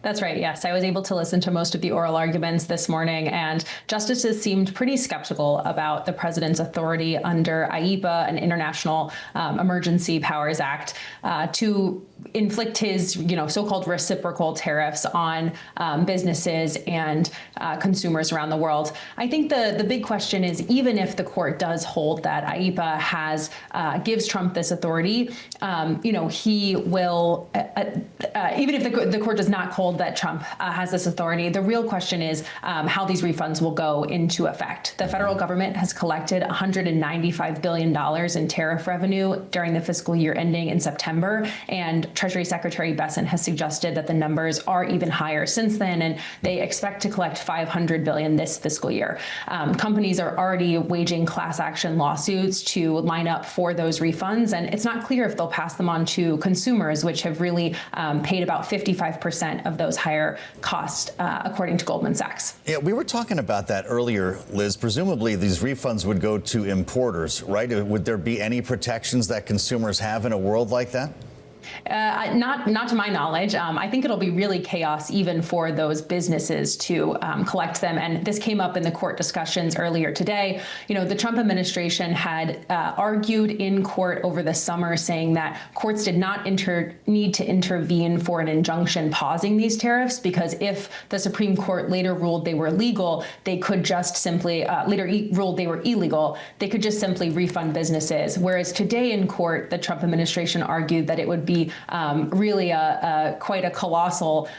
That's right. Yes, I was able to listen to most of the oral arguments this morning, and justices seemed pretty skeptical about the president's authority under IEEPA, an International Emergency Powers Act, to inflict his, so-called reciprocal tariffs on businesses and consumers around the world. I think the big question is, even if the court does hold that IEEPA gives Trump this authority, he will, even if the court does not hold that Trump has this authority, the real question is how these refunds will go into effect. The federal government has collected $195 billion in tariff revenue during the fiscal year ending in September, and Treasury Secretary Besant has suggested that the numbers are even higher since then, and they expect to collect $500 billion this fiscal year. Companies are already waging class action lawsuits to line up for those refunds, and it's not clear if they'll pass them on to consumers, which have really paid about 55% of those higher costs, according to Goldman Sachs. Yeah, we were talking about that earlier, Liz. Presumably these refunds would go to importers, right? Would there be any protections that consumers have in a world like that? Not to my knowledge. I think it'll be really chaos even for those businesses to collect them. And this came up in the court discussions earlier today. The Trump administration had argued in court over the summer, saying that courts did not need to intervene for an injunction pausing these tariffs, because if the Supreme Court later ruled they were legal, they could just simply ruled they were illegal, they could just simply refund businesses. Whereas today in court, the Trump administration argued that it would be really quite a colossal,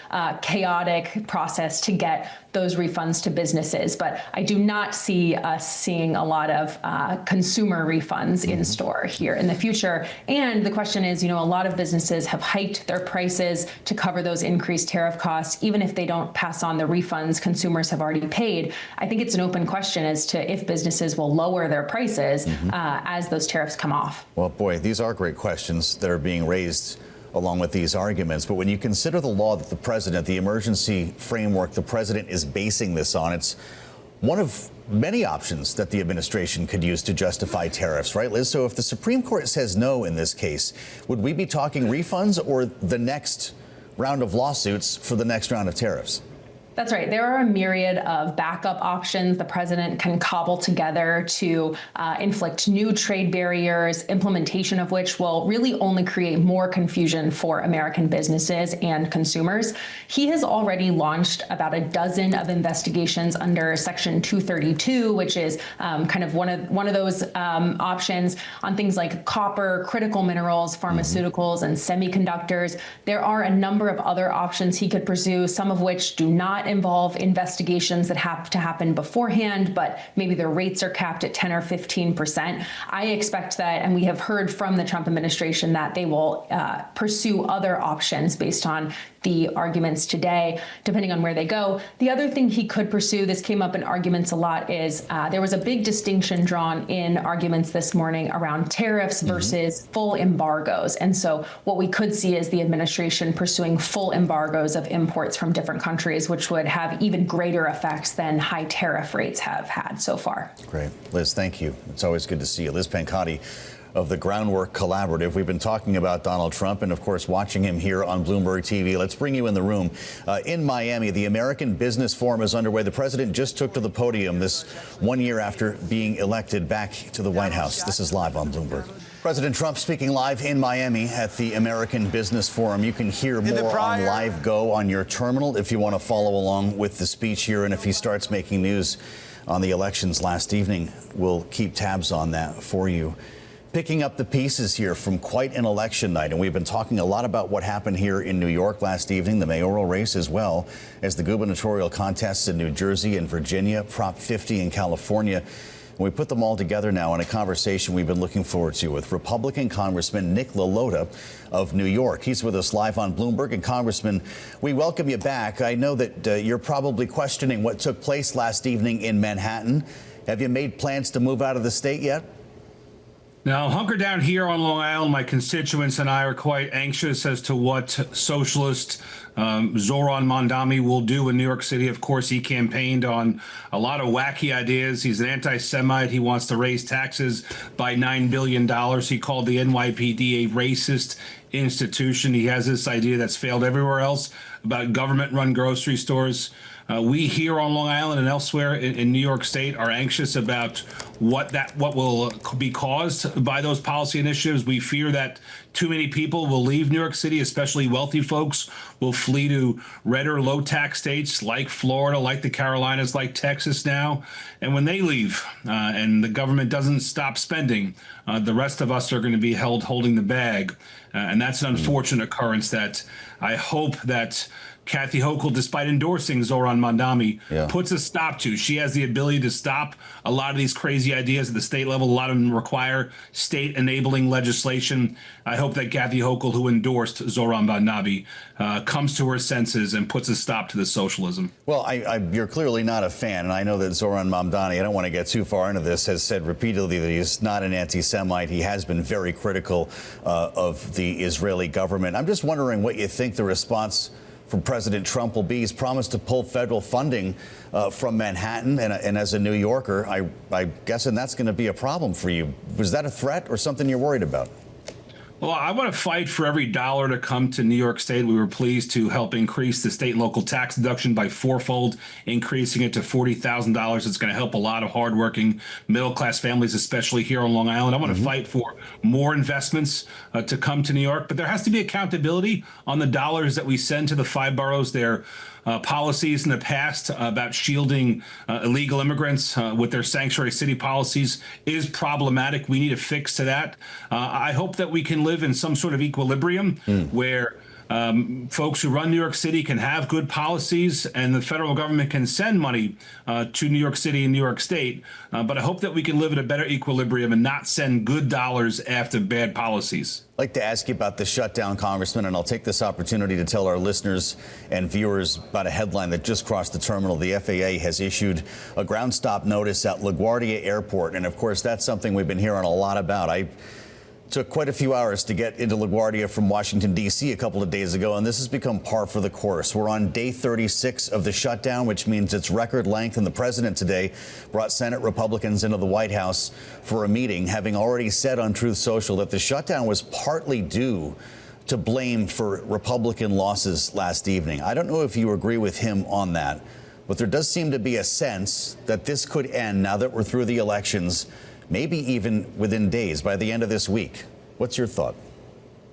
chaotic process to get those refunds to businesses. But I do not see us seeing a lot of consumer refunds in store here in the future. And the question is, a lot of businesses have hiked their prices to cover those increased tariff costs, even if they don't pass on the refunds consumers have already paid. I think it's an open question as to if businesses will lower their prices as those tariffs come off. Well, boy, these are great questions that are being raised along with these arguments. But when you consider the law that the emergency framework the president is basing this on, it's one of many options that the administration could use to justify tariffs, right, Liz? So if the Supreme Court says no in this case, would we be talking refunds or the next round of lawsuits for the next round of tariffs? That's right. There are a myriad of backup options the president can cobble together to inflict new trade barriers, implementation of which will really only create more confusion for American businesses and consumers. He has already launched about a dozen of investigations under Section 232, which is kind of one of those options on things like copper, critical minerals, pharmaceuticals, and semiconductors. There are a number of other options he could pursue, some of which do not involve investigations that have to happen beforehand, but maybe their rates are capped at 10 or 15%. I expect that, and we have heard from the Trump administration that they will pursue other options based on the arguments today, depending on where they go. The other thing he could pursue, this came up in arguments a lot, is there was a big distinction drawn in arguments this morning around tariffs versus full embargoes. And so what we could see is the administration pursuing full embargoes of imports from different countries, which would have even greater effects than high tariff rates have had so far. Great. Liz, thank you. It's always good to see you. Liz Pancotti of the Groundwork Collaborative. We've been talking about Donald Trump and, of course, watching him here on Bloomberg TV. Let's bring you in the room. In Miami, the American Business Forum is underway. The president just took to the podium this 1 year after being elected back to the White House. This is live on Bloomberg. President Trump speaking live in Miami at the American Business Forum. You can hear more on Live Go on your terminal if you want to follow along with the speech here. And if he starts making news on the elections last evening, we'll keep tabs on that for you. Picking up the pieces here from quite an election night, and we've been talking a lot about what happened here in New York last evening, the mayoral race, as well as the gubernatorial contests in New Jersey and Virginia, Prop 50 in California. And we put them all together now in a conversation we've been looking forward to with Republican Congressman Nick LaLota of New York. He's with us live on Bloomberg. And Congressman, we welcome you back. I know that you're probably questioning what took place last evening in Manhattan. Have you made plans to move out of the state yet? Now, hunker down here on Long Island, my constituents and I are quite anxious as to what socialist Zohran Mamdani will do in New York City. Of course, he campaigned on a lot of wacky ideas. He's an anti-Semite. He wants to raise taxes by $9 billion. He called the NYPD a racist institution. He has this idea that's failed everywhere else about government-run grocery stores. We here on Long Island and elsewhere in New York State are anxious about what will be caused by those policy initiatives. We fear that too many people will leave New York City, especially wealthy folks will flee to red or low tax states like Florida, like the Carolinas, like Texas now. And when they leave and the government doesn't stop spending, the rest of us are going to be held holding the bag. And that's an unfortunate occurrence that I hope that Kathy Hochul, despite endorsing Zohran Mamdani, puts a stop to. She has the ability to stop a lot of these crazy ideas at the state level. A lot of them require state enabling legislation. I hope that Kathy Hochul, who endorsed Zohran Mamdani, comes to her senses and puts a stop to this socialism. Well, you're clearly not a fan, and I know that Zohran Mamdani, I don't want to get too far into this, has said repeatedly that he's not an anti-Semite. He has been very critical of the Israeli government. I'm just wondering what you think the response from President Trump will be. He's promised to pull federal funding from Manhattan, and as a New Yorker, I'm guessing that's going to be a problem for you. Was that a threat or something you're worried about? Well, I want to fight for every dollar to come to New York State. We were pleased to help increase the state and local tax deduction by fourfold, increasing it to $40,000. It's going to help a lot of hardworking middle-class families, especially here on Long Island. I want to fight for more investments to come to New York, but there has to be accountability on the dollars that we send to the five boroughs. Their policies in the past about shielding illegal immigrants with their sanctuary city policies is problematic. We need a fix to that. I hope that we can live in some sort of equilibrium where Folks who run New York City can have good policies, and the federal government can send money to New York City and New York State. But I hope that we can live at a better equilibrium and not send good dollars after bad policies. I'd like to ask you about the shutdown, Congressman, and I'll take this opportunity to tell our listeners and viewers about a headline that just crossed the terminal. The FAA has issued a ground stop notice at LaGuardia Airport. And of course, that's something we've been hearing a lot about. I took quite a few hours to get into LaGuardia from Washington, D.C. a couple of days ago, and this has become par for the course. We're on day 36 of the shutdown, which means it's record length, and the president today brought Senate Republicans into the White House for a meeting, having already said on Truth Social that the shutdown was partly due to blame for Republican losses last evening. I don't know if you agree with him on that, but there does seem to be a sense that this could end now that we're through the elections, maybe even within days, by the end of this week. What's your thought?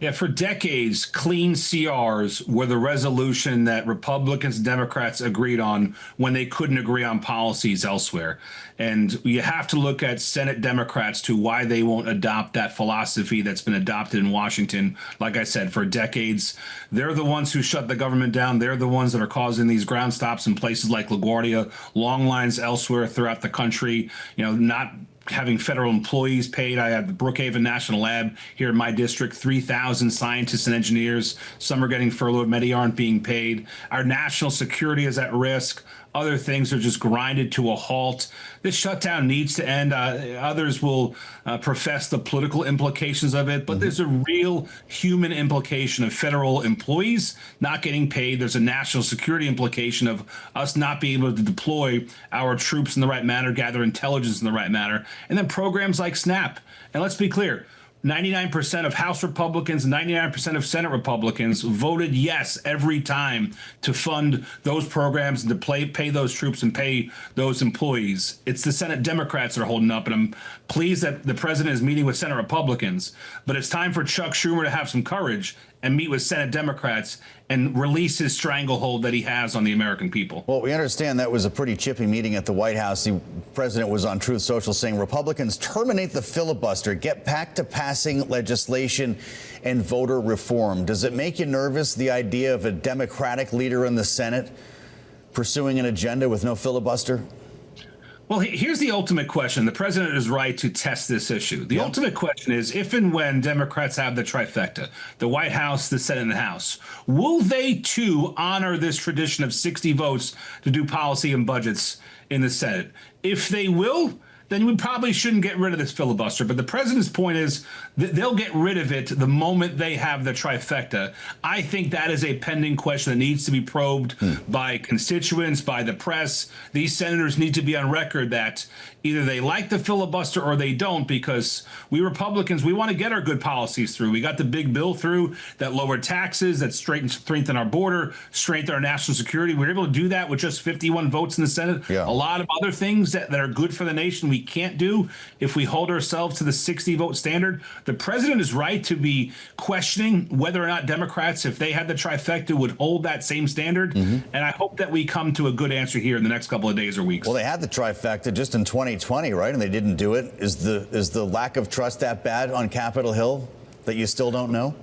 Yeah, for decades, clean CRs were the resolution that Republicans and Democrats agreed on when they couldn't agree on policies elsewhere. And you have to look at Senate Democrats to why they won't adopt that philosophy that's been adopted in Washington. Like I said, for decades, they're the ones who shut the government down. They're the ones that are causing these ground stops in places like LaGuardia, long lines elsewhere throughout the country, not having federal employees paid. I have the Brookhaven National Lab here in my district, 3,000 scientists and engineers. Some are getting furloughed, many aren't being paid. Our national security is at risk. Other things are just grinded to a halt. This shutdown needs to end. Others will profess the political implications of it, but there's a real human implication of federal employees not getting paid. There's a national security implication of us not being able to deploy our troops in the right manner, gather intelligence in the right manner, and then programs like SNAP. And let's be clear, 99% of House Republicans, 99% of Senate Republicans voted yes every time to fund those programs and to pay those troops and pay those employees. It's the Senate Democrats that are holding up, and I'm pleased that the president is meeting with Senate Republicans. But it's time for Chuck Schumer to have some courage and meet with Senate Democrats and release his stranglehold that he has on the American people. Well, we understand that was a pretty chippy meeting at the White House. The president was on Truth Social saying Republicans terminate the filibuster, get back to passing legislation and voter reform. Does it make you nervous, the idea of a Democratic leader in the Senate pursuing an agenda with no filibuster? Well, here's the ultimate question. The president is right to test this issue. The ultimate question is, if and when Democrats have the trifecta, the White House, the Senate, and the House, will they too honor this tradition of 60 votes to do policy and budgets in the Senate? If they will, then we probably shouldn't get rid of this filibuster. But the president's point is that they'll get rid of it the moment they have the trifecta. I think that is a pending question that needs to be probed by constituents, by the press. These senators need to be on record that either they like the filibuster or they don't, because we Republicans, we want to get our good policies through. We got the big bill through that lowered taxes, that strengthened our border, strengthened our national security. We were able to do that with just 51 votes in the Senate. A lot of other things that are good for the nation we can't do if we hold ourselves to the 60 vote standard. The president is right to be questioning whether or not Democrats, if they had the trifecta, would hold that same standard. And I hope that we come to a good answer here in the next couple of days or weeks. Well, they had the trifecta just in 2020, right? And they didn't do it. Is the lack of trust that bad on Capitol Hill that you still don't know?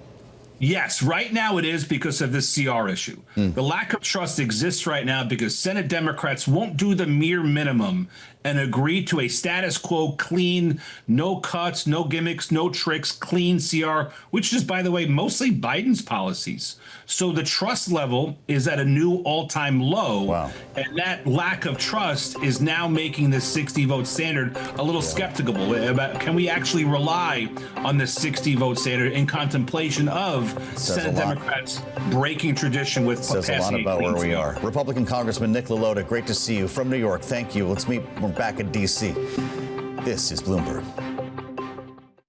Yes, right now it is because of this CR issue. The lack of trust exists right now because Senate Democrats won't do the mere minimum and agree to a status quo, clean, no cuts, no gimmicks, no tricks, clean CR, which is, by the way, mostly Biden's policies. So the trust level is at a new all-time low. Wow. And that lack of trust is now making this 60-vote standard a little skeptical about, can we actually rely on this 60-vote standard in contemplation of Senate Democrats breaking tradition with passing? Says a lot about where we are. Republican Congressman Nick LaLota, great to see you from New York. Thank you. Let's meet. We're back in D.C. This is Bloomberg.